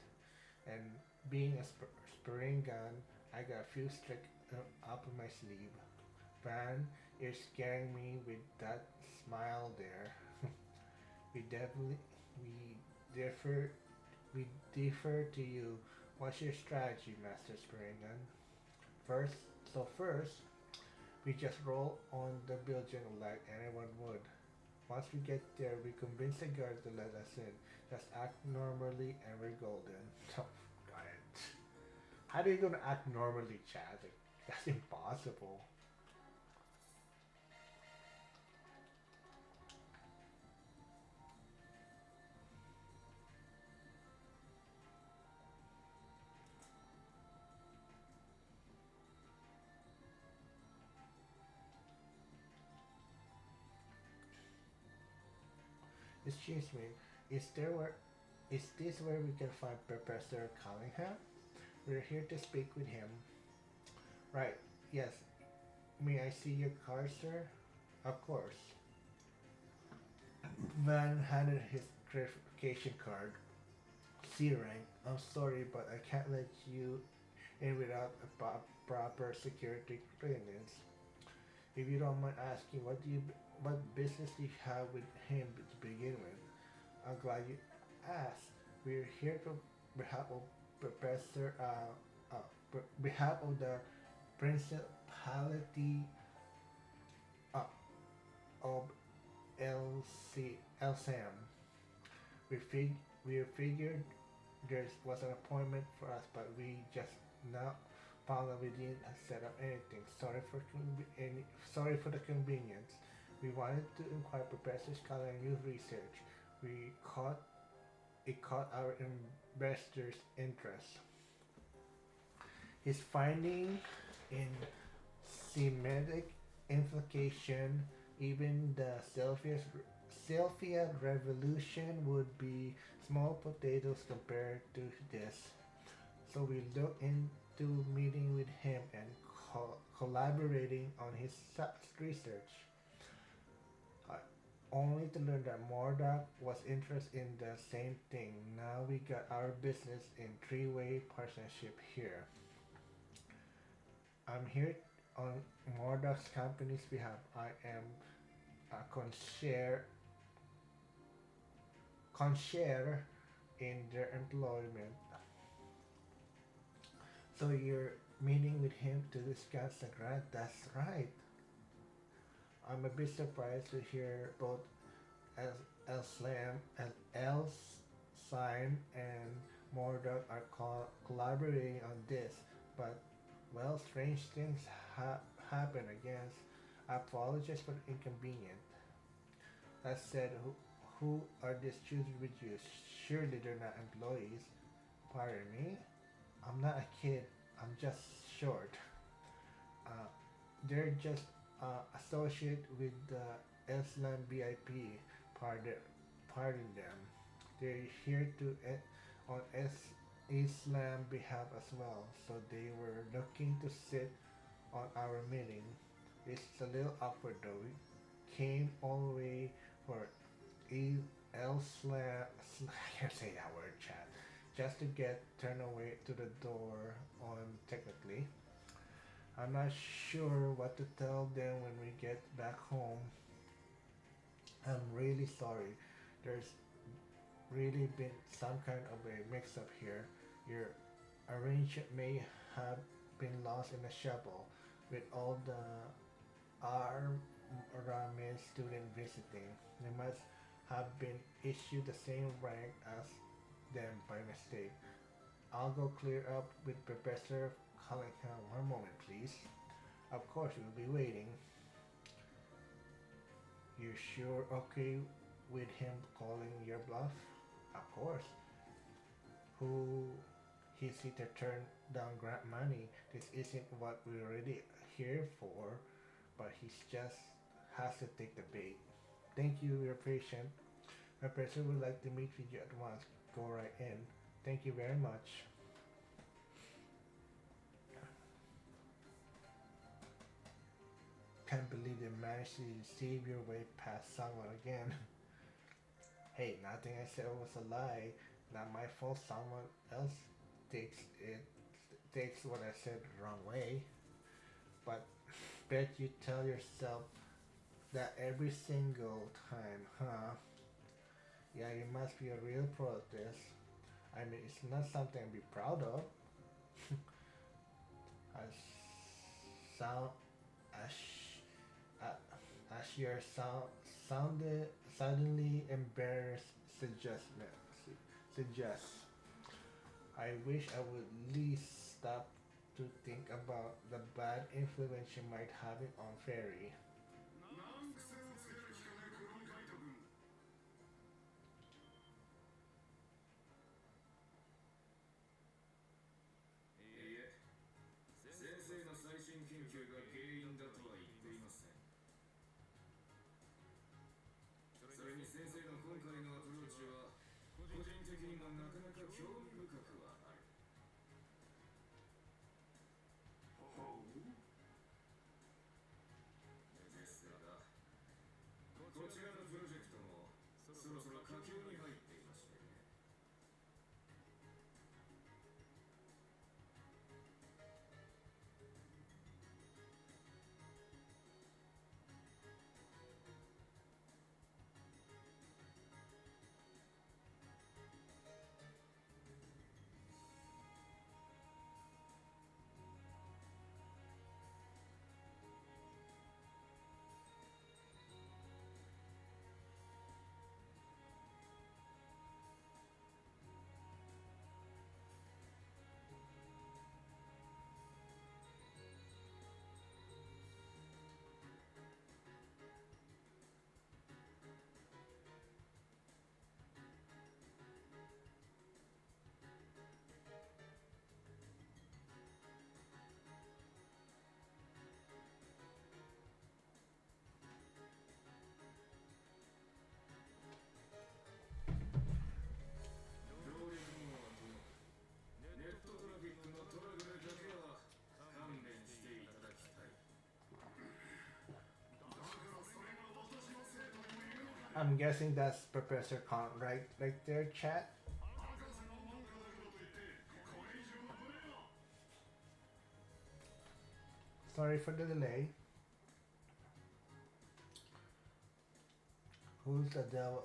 And being a spraying gun, I got a few tricks up in my sleeve. Van, you're scaring me with that smile there. we definitely we differ we defer to you. What's your strategy, Master Springan? First, first, we just roll on the building like anyone would. Once we get there, we convince the guard to let us in. Just act normally and we're golden. Oh, God. How are you gonna act normally, Chad? Like, that's impossible. Excuse me, is there where is this where we can find Professor Callingham? We're here to speak with him. Right, yes. May I see your card, sir? Of course. Van handed his clarification card. C rank. I'm sorry, but I can't let you in without a proper security clearance. If you don't mind asking, what business do you have with him to begin with? I'm glad you asked. We're here to behalf of Professor behalf of the Principality uh, of LSAM. We we figured there was an appointment for us, but we just now found that we didn't set up anything. Sorry for the convenience. We wanted to inquire Professor Scholar and youth research. We caught it caught our investors' interest. His finding in semantic implication, even the Sylphia revolution would be small potatoes compared to this. So we looked into meeting with him and collaborating on his research. Uh, Only to learn that Mordok was interested in the same thing. Now we got our business in three-way partnership here. I'm here on Mordok's company's behalf. I am a concierge in their employment. So you're meeting with him to discuss the grant? That's right. I'm a bit surprised to hear both El Sign and Mordok are collaborating on this, but well, strange things happen, I guess. I apologize for the inconvenience. That said, who are these children with you? Surely they're not employees. Pardon me? I'm not a kid. I'm just short. Uh, they're just associate with the Islam BIP. Pardon, pardon them. They're here to on Islam behalf as well. So they were looking to sit on our meeting. It's a little awkward though. We came all the way for Islam. I can't say that word, chat. Just to get turned away to the door on technically. I'm not sure what to tell them when we get back home. I'm really sorry. There's really been some kind of a mix up here. Your arrangement may have been lost in the shuffle with all the Aramis student visiting. They must have been issued the same rank as them by mistake. I'll go clear up with Professor Cunningham. One moment, please. Of course, we'll be waiting. You're sure okay with him calling your bluff? Of course. who he's here to turn down grant money. This isn't what we're really here for, but he's just has to take the bait. Thank you, your patient. My person would like to meet with you at once. Go right in. Thank you very much. Can't believe you managed to save your way past someone again. Hey, nothing I said was a lie. Not my fault. Someone else takes it takes what I said the wrong way. But bet you tell yourself that every single time, huh? Yeah, you must be a real pro at this. I mean, it's not something to be proud of. As sound as as your sounded suddenly embarrassed suggest. I wish I would at least stop to think about the bad influence you might have it on Fairy. 'I'm guessing that's Professor Khan, right there, chat. Sorry for the delay. Who's the devil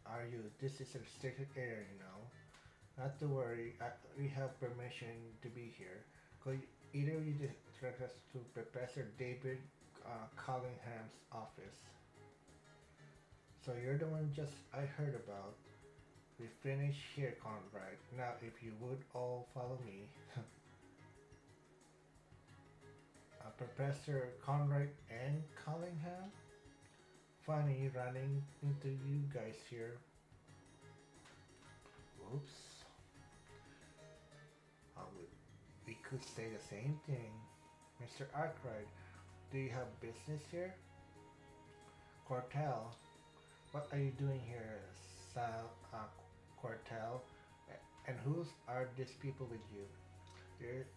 are you? This is a restricted area, you know. Not to worry, we have permission to be here. Could either of you direct us to Professor David Collingham's office? So you're the one just I heard about. We finish here, Conrad. Now, if you would all follow me. Professor Conrad and Collingham? Funny running into you guys here. Oops. We could say the same thing. Mr. Arkwright, do you have business here? Cortel, what are you doing here, Sal Cortel? And who are these people with you?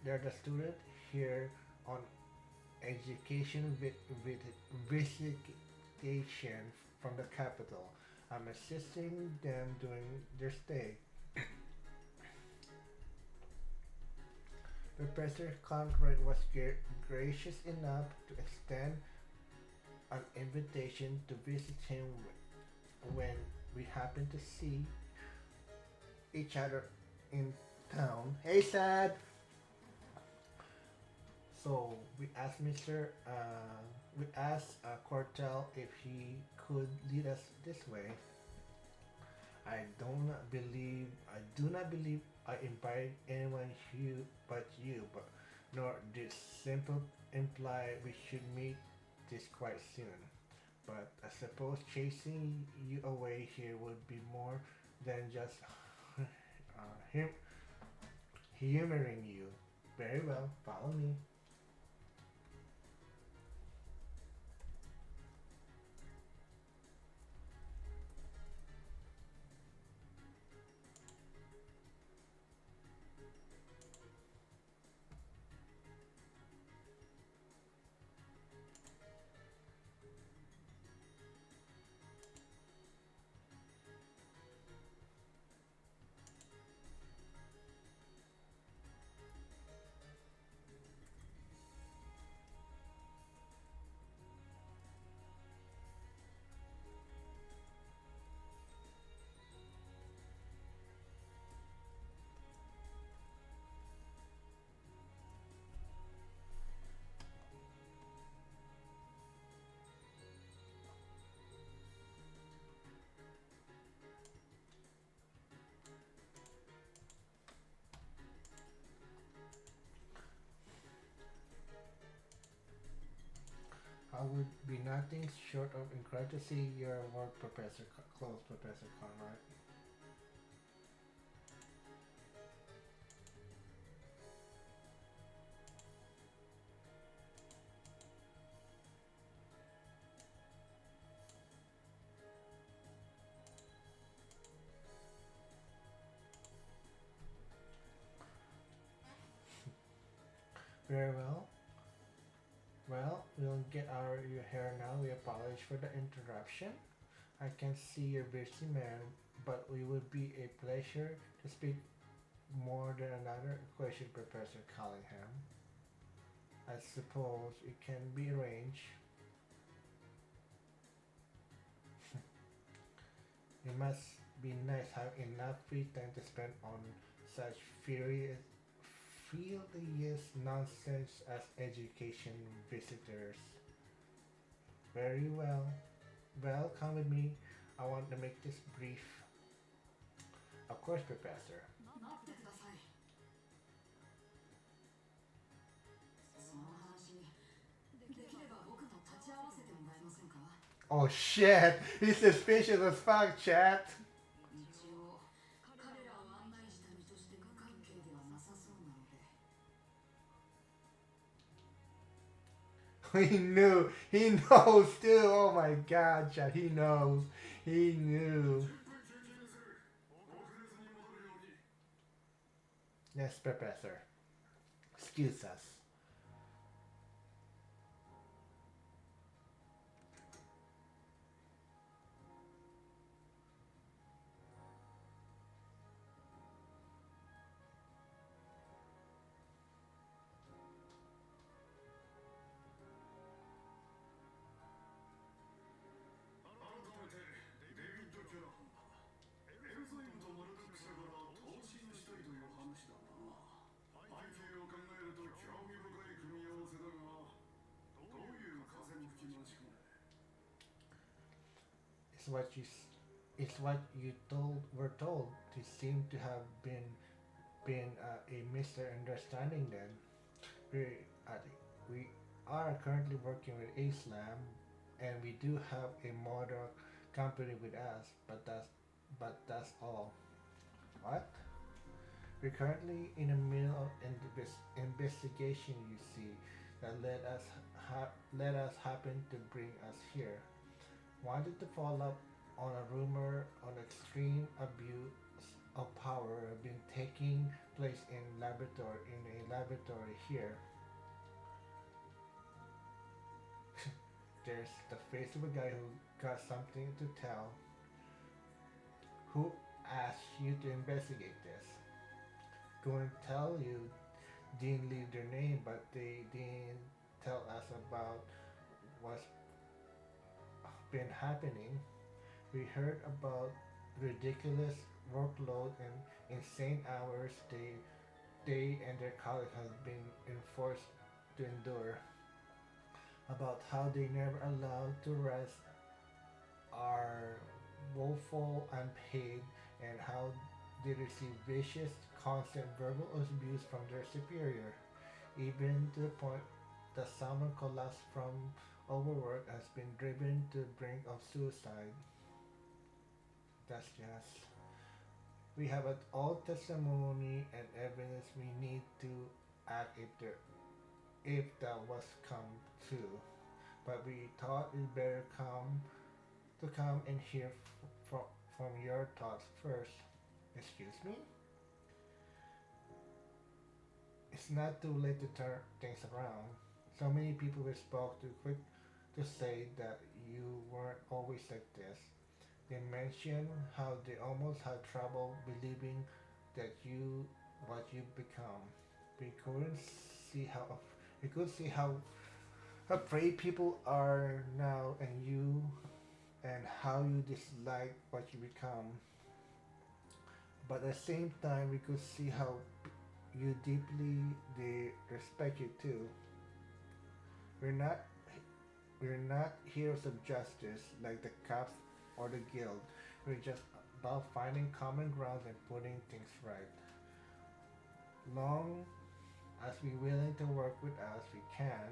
They're the student here on education visitation from the capital. I'm assisting them during their stay. Professor Conrad was gracious enough to extend an invitation to visit him when we happened to see each other in town. Hey, Sad! So we asked Cortel if he could lead us this way. I do not believe I invited anyone but you, nor did simple imply we should meet this quite soon. But I suppose chasing you away here would be more than just him Humoring you. Very well, follow me. I would be nothing short of inclined to see your work, Professor. Close, Professor Conrad. Very well. Well, we'll get our your hair now. We apologize for the interruption. I can see you're busy, man, but it would be a pleasure to speak more than another question, Professor Callingham. I suppose it can be arranged. It must be nice having enough free time to spend on such furious nonsense as education visitors. Very well. Well, come with me. I want to make this brief. Of course, Professor. Oh shit! He's suspicious as fuck, chat! He knew! He knows too! Oh my god, chat, he knows! He knew! Yes, Professor. Excuse us. It's what it's what you told were told. It seemed to have been a misunderstanding then. We uh, we are currently working with Islam, and we do have a model company with us, but that's all. What? We're currently in the middle of investigation. You see, that let us happen to bring us here. Wanted to follow up on a rumor on extreme abuse of power been taking place in a laboratory here. There's the face of a guy who got something to tell. Who asked you to investigate this? Going to tell you didn't leave their name, but they didn't tell us about what's been happening. We heard about ridiculous workload and insane hours they and their colleagues have been enforced to endure. About how they never allowed to rest, are woeful unpaid, and how they receive vicious, constant verbal abuse from their superior, even to the point that someone collapsed from overwork has been driven to the brink of suicide. That's just We have an all testimony and evidence we need to act if that was come true. But we thought it better come and hear from your thoughts first. Excuse me? It's not too late to turn things around. So many people were spoke too quick to say that you weren't always like this. They mentioned how they almost had trouble believing that you what you become. We couldn't see how we could see how afraid people are now and how you dislike what you become. But at the same time, we could see how you deeply they respect you too. We're not we're not heroes of justice like the cops or the guild. We're just about finding common grounds and putting things right. Long as we're willing to work with us, we can.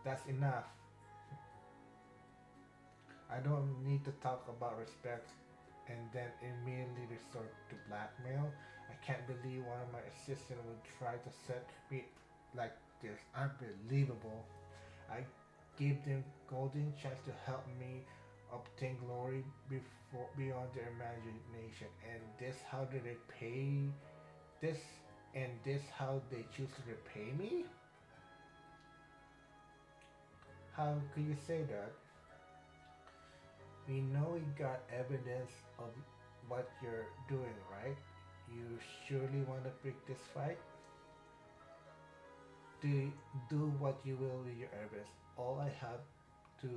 That's enough. I don't need to talk about respect and then immediately resort to blackmail. I can't believe one of my assistants would try to set me like this. Unbelievable. I gave them golden chance to help me obtain glory beyond their imagination. And this how they repay this and this how they choose to repay me? How could you say that? We know we got evidence of what you're doing, right? You surely want to pick this fight? Do do what you will with your evidence. All I have to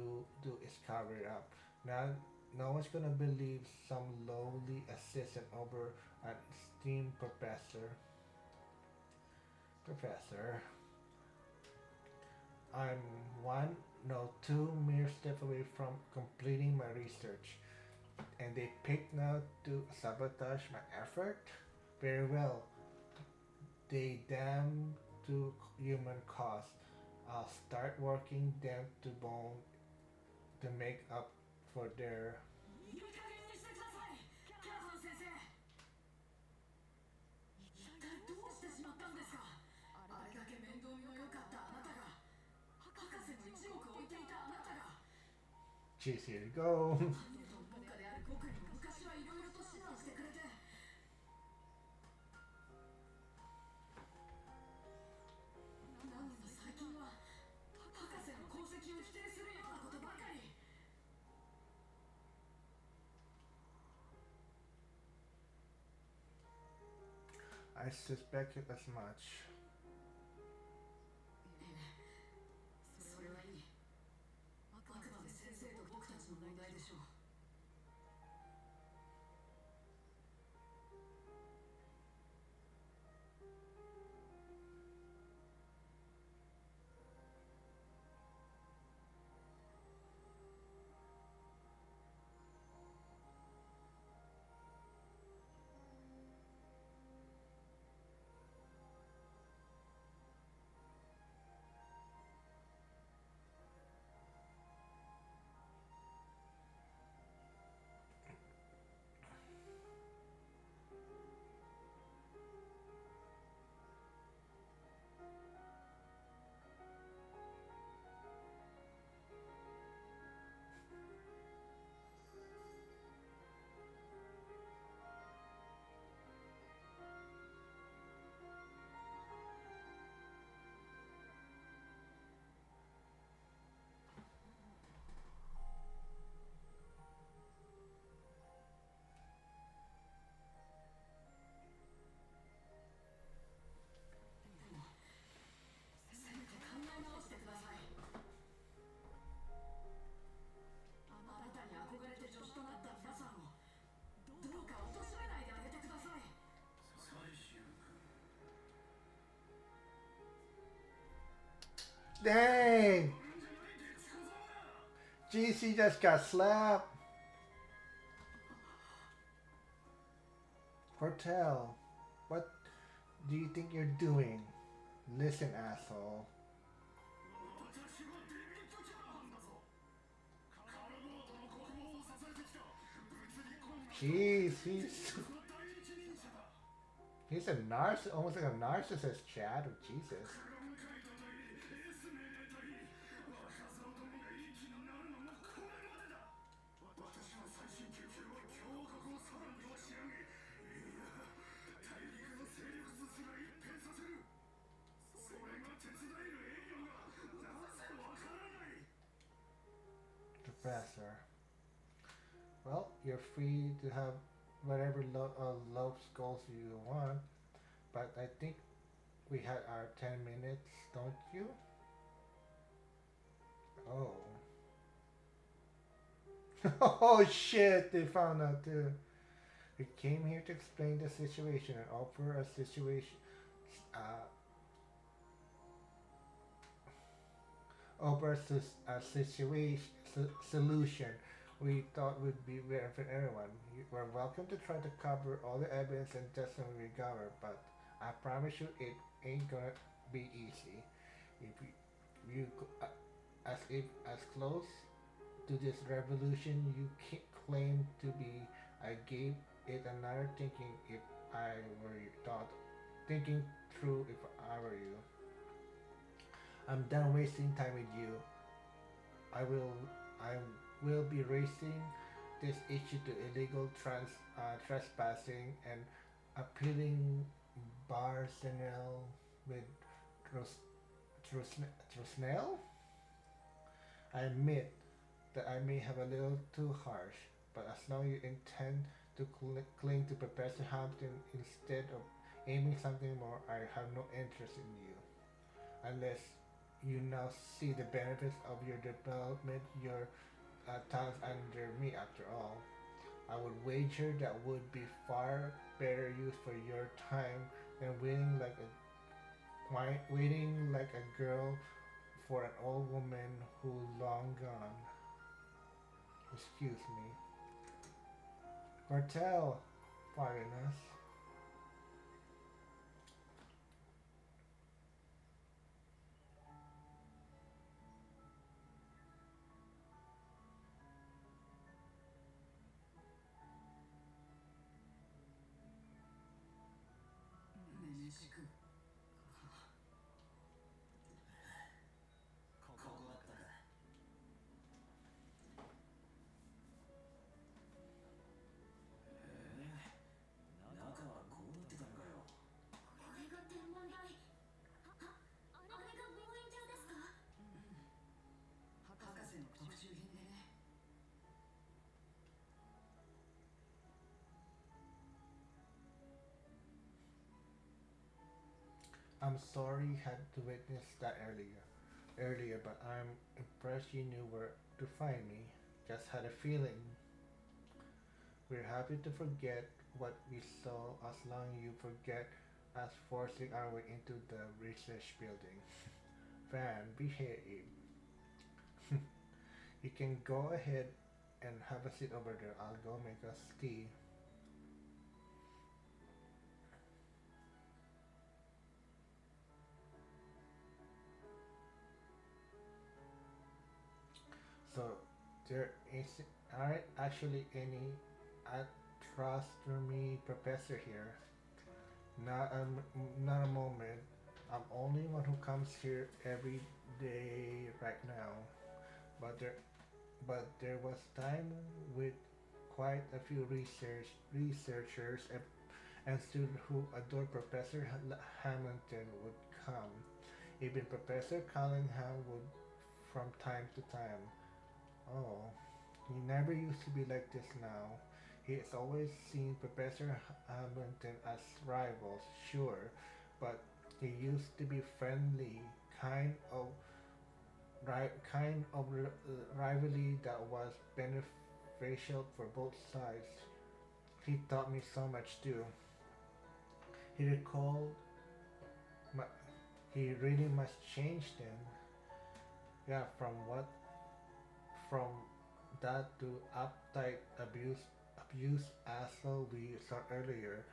do is cover it up. Now, no one's gonna believe some lowly assistant over an esteemed professor. Professor, I'm one, no, two mere steps away from completing my research, and they pick now to sabotage my effort? Very well, they damn to human cause. I'll start working them to bone to make up for their. いい加減にしてくださいキャラソン先生一体どうしてしまったんですかあれだけ面倒見の良かったあなたが博士の一目置いていたあなたが Jeez, here you go. 犯人の門下である僕にも昔はいろいろと指南してくれてなのに最近は博士の功績を否定するようなことばかり I suspected as much. それはいいあくまで先生と僕たちの問題でしょう Dang! GC just got slapped. Hortel, what do you think you're doing? Listen, asshole. Jeez, その第一人者だ。 he's a narciss, almost like a narcissist, Chad. Oh, Jesus. クロム街道のエース命令隊、若造どもがいい気になるのもこれまでだ。私の最新研究は強国をさらに押し上げ、いや大陸の勢力図すら一変させる。それが手伝える栄誉がなぜわからない。 Professor. Well, you're free to have whatever love goals you want, but I think we had our 10 minutes, don't you? Oh. Oh shit, they found out too. We came here to explain the situation and offer a situation, uh, offer a situation solution we thought would be better for everyone. You are welcome to try to cover all the evidence and testimony we gather, but I promise you it ain't gonna be easy. If you as if as close to this revolution you claim to be, I gave it another thinking if I were you. Thought thinking through if I were you. I'm done wasting time with you. I will I will be raising this issue to illegal trespassing and appealing Barsenel with Trusnell. I admit that I may have a little too harsh, but as long as you intend to cling to Professor Hampton instead of aiming something more, I have no interest in you. Unless you now see the benefits of your development, your talents under me after all. I would wager that would be far better use for your time than waiting like a girl for an old woman who's long gone. Excuse me. Cartel, pardon us. ねしくここだったか。中はこうなってたのかよ。これが天文台。あれが望遠鏡ですか。博士の特注品でね。 I'm sorry you had to witness that earlier, but I'm impressed you knew where to find me. Just had a feeling. We're happy to forget what we saw as long as you forget us forcing our way into the research building. Van, behave. You can go ahead and have a seat over there. I'll go make us tea. So there aren't actually any astronomy professor here. Not a moment. I'm only one who comes here every day right now. But there was time with quite a few researchers and students who adored Professor Hamilton would come. Even Professor Callingham would from time to time. Oh, he never used to be like this now. He has always seen Professor Hamilton as rivals, sure, but he used to be friendly, kind of rivalry that was beneficial for both sides. He taught me so much too. He recalled, my, he really must change then. Yeah, from that to uptight abuse asshole we saw earlier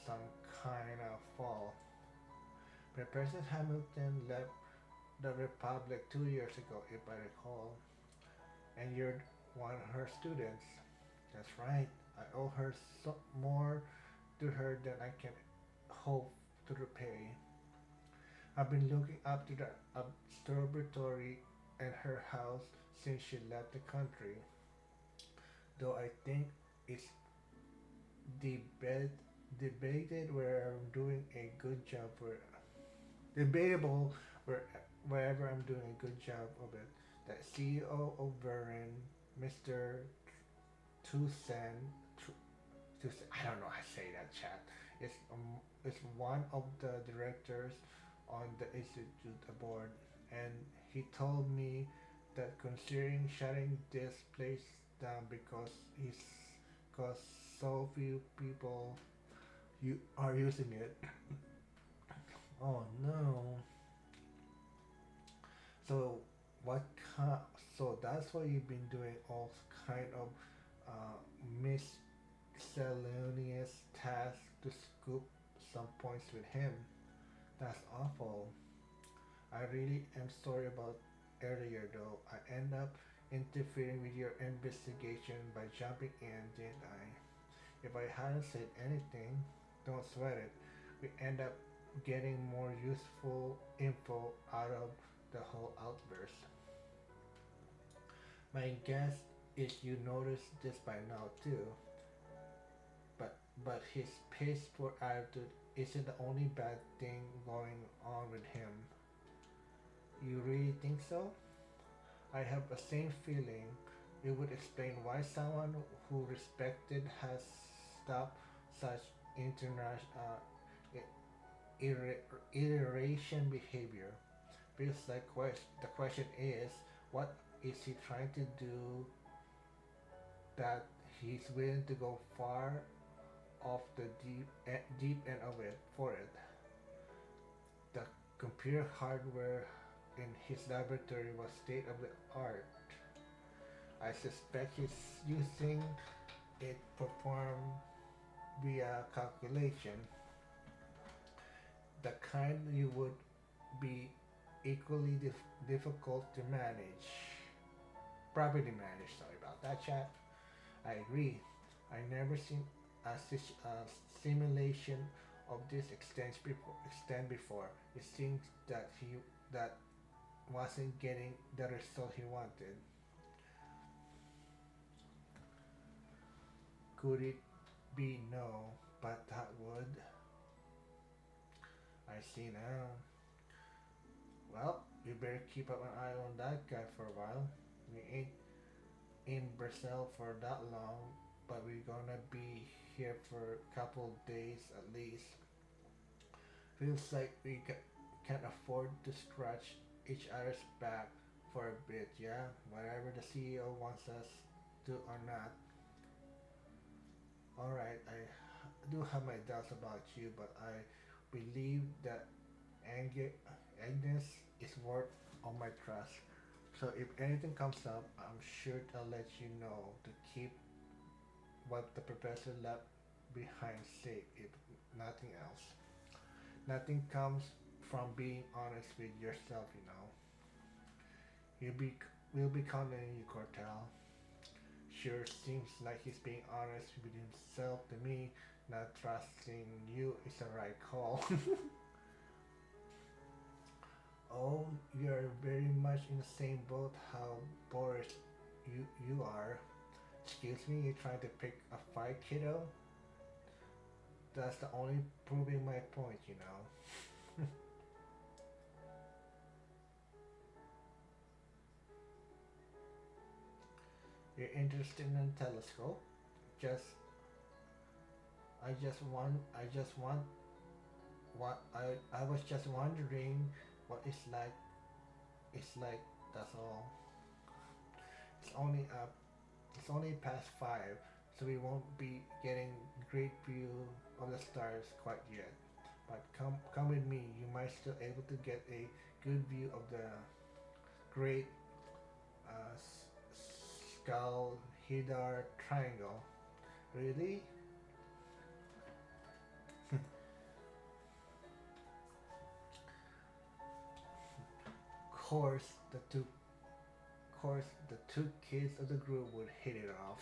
some kind of fall. But President Hamilton left the Republic 2 years ago, if I recall, and you're one of her students. That's right. I owe her so more to her than I can hope to repay. I've been looking up to the observatory and her house since she left the country, though I think it's debate, debated where I'm doing a good job for debatable where wherever I'm doing a good job of it. That CEO of Verin, Mr. Tucson, I don't know how to say that chat. Is one of the directors on the institute board, and he told me that considering shutting this place down because so few people you are using it. Oh no. So what kind? So that's why you've been doing all kind of uh, miscellaneous tasks to scoop some points with him. That's awful. I really am sorry about earlier though. I end up interfering with your investigation by jumping in, didn't I? If I hadn't said anything, don't sweat it. We end up getting more useful info out of the whole outburst. My guess is you noticed this by now too, but his piss poor attitude isn't the only bad thing going on with him. You really think so? I have the same feeling. It would explain why someone who respected has stopped such international iteration behavior. Because the question is, what is he trying to do that he's willing to go far off the deep end of it for it? The computer hardware in his laboratory was state of the art. I suspect he's using it performed via calculation, the kind you would be equally difficult to manage. Properly managed, sorry about that, chat. I agree. I never seen a simulation of this extent before. It seems that wasn't getting the result he wanted. Could it be no? But that would. I see now. Well, we better keep up an eye on that guy for a while. We ain't in Brazil for that long, but we're gonna be here for a couple days at least. Feels like we can't afford to scratch each other's back for a bit, yeah? Whatever the CEO wants us to or not. Alright, I do have my doubts about you, but I believe that Agnes is worth all my trust. So if anything comes up, I'm sure I'll let you know to keep what the professor left behind safe, if nothing else. Nothing comes from being honest with yourself, you know. You'll be, we'll be counting on you, Cortel. Sure seems like he's being honest with himself to me. Not trusting you is the right call. Oh, you're very much in the same boat how Boris you are. Excuse me, you trying to pick a fight, kiddo? That's the only proving my point, you know. You're interested in a telescope? Just I just want what I was just wondering what it's like, that's all. It's only up it's only past 5, so we won't be getting great view of the stars quite yet. But come with me, you might still able to get a good view of the great uh, skull Hidar triangle. Really? Course the two kids of the group would hit it off.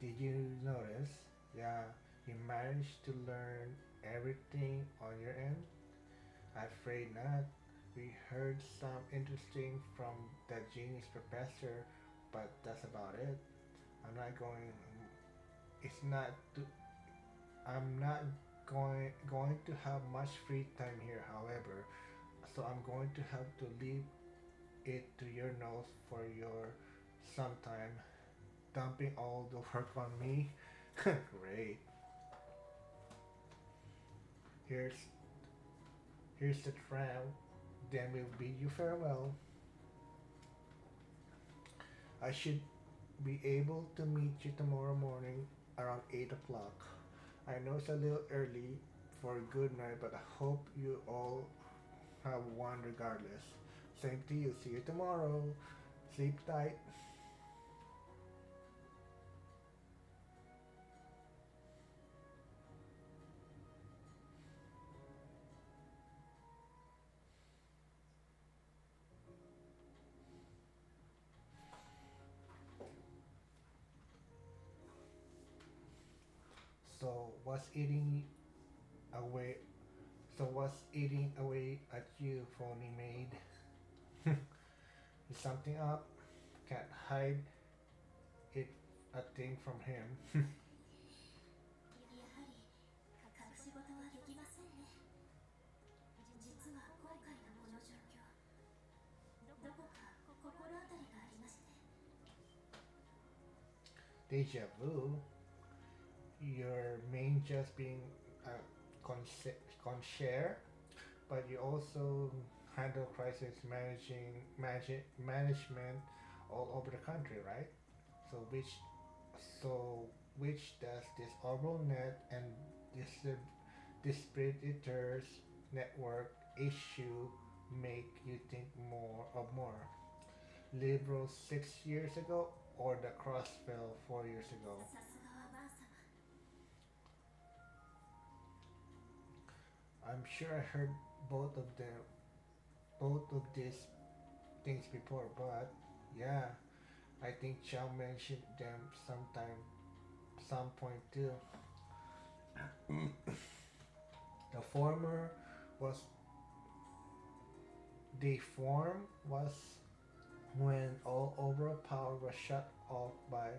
Did you notice? Yeah, you managed to learn everything on your end? Afraid not. We heard some interesting from the genius professor, but that's about it. I'm not going. It's not. To, I'm not going to have much free time here. However, so I'm going to have to leave it to your nose for your sometime dumping all the work on me. Great. Here's here's the tram. Then we'll bid you farewell. I should be able to meet you tomorrow morning around 8 o'clock. I know it's a little early for a good night, but I hope you all have one regardless. Same to you. See you tomorrow. Sleep tight. So what's eating away? So what's eating away at you, phony maid? Is something up? Can't hide it a thing from him. 'Deja vu. Your main just being a concierge, but you also handle crisis management all over the country, right? So so which does this overall net and this distributors network issue make you think more liberal 6 years ago or the crossfell 4 years ago? I'm sure I heard both of them both of these things before, but yeah, I think Chow mentioned them some point too. The former was the form was when all overall power was shut off by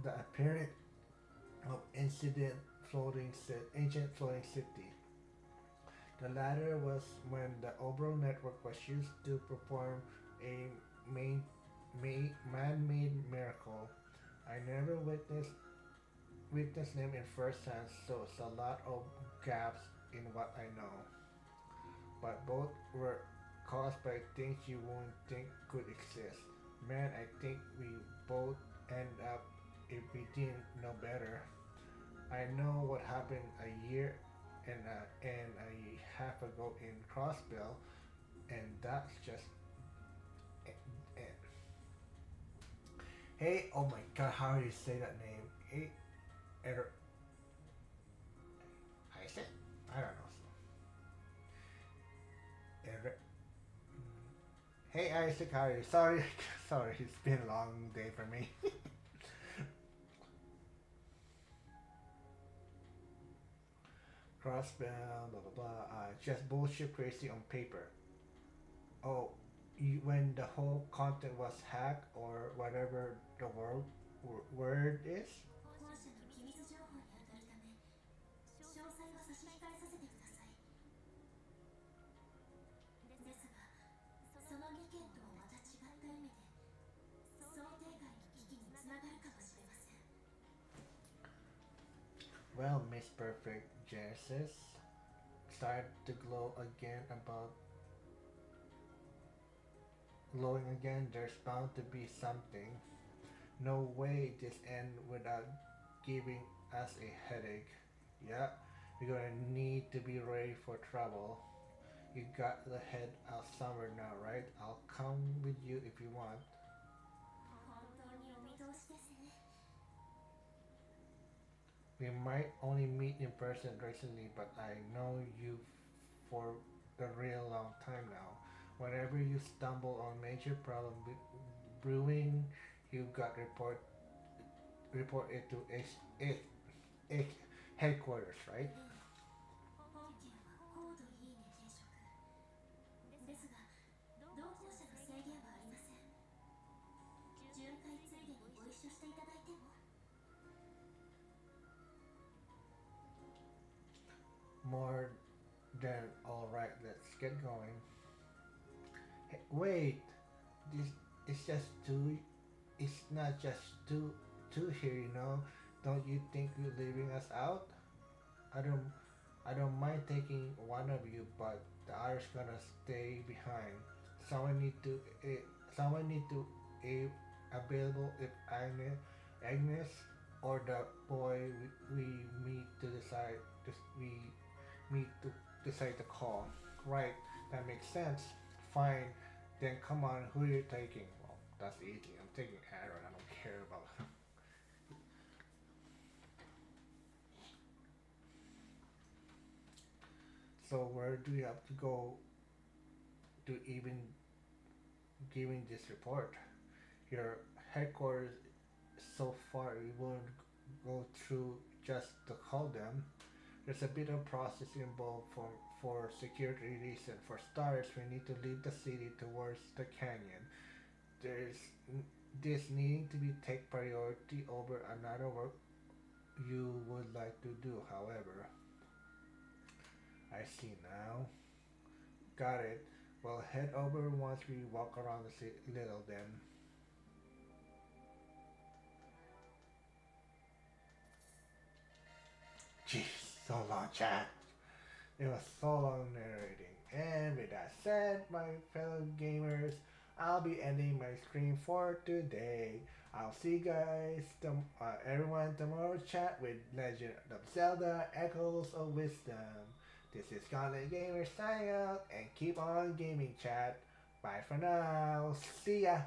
the appearance of ancient floating city. The latter was when the overall network was used to perform a main, man-made miracle. I never witnessed them in first hand, so it's a lot of gaps in what I know. But both were caused by things you wouldn't think could exist. Man, I think we both end up if we didn't know better. I know what happened a year and a half ago in Crossbell, and that's just. eh, eh. Hey, oh my God, how do you say that name? Hey, Er, Isaac? I don't know. Er, hey, Isaac, how are you? Sorry, sorry, it's been a long day for me. Crossbell, blah blah blah. Just bullshit crazy on paper. Oh, when the whole content was hacked or whatever the word is. 本社の機密情報に当たるため詳細は差し控えさせてください。ですがその事件とはまた違った意味で想定外の危機につながるかもしれません。Well, Miss Perfect Genesis started to glowing again. There's bound to be something. No way this end without giving us a headache. Yeah, you're gonna need to be ready for trouble. You got to head out somewhere now, right? I'll come with you if you want. 本当にお見通しですね。We might only meet in person recently, but I know you for a real long time now. Whenever you stumble on major problem brewing, you got report report it to H headquarters, right? 本件は高度いいね定食ですが同行者の制限はありません。巡回ついでにご一緒していただいても。 More than all right. Let's get going. Hey, wait, this it's just two. It's not just two here, you know. Don't you think you're leaving us out? I don't I don't mind taking one of you, but the other's gonna stay behind. Someone need to someone need to available if Agnes or the boy we meet to decide we meet to decide the call. Right, that makes sense. Fine, then come on, who are you taking? Well, that's easy. I'm taking Aaron. I don't care about him. So where do you have to go to even giving this report? Your headquarters so far we won't go through just to call them. There's a bit of process involved for security reasons. For starters, we need to leave the city towards the canyon. There's this needing to be take priority over another work you would like to do. However, I see now. Got it. Well, head over once we walk around the city little then. Jeez, so long, chat. It was so long narrating. And with that said, my fellow gamers, I'll be ending my stream for today. I'll see you guys, everyone tomorrow chat with Legend of Zelda Echoes of Wisdom. This is Scarlet Gamer signing out and keep on gaming chat. Bye for now. See ya.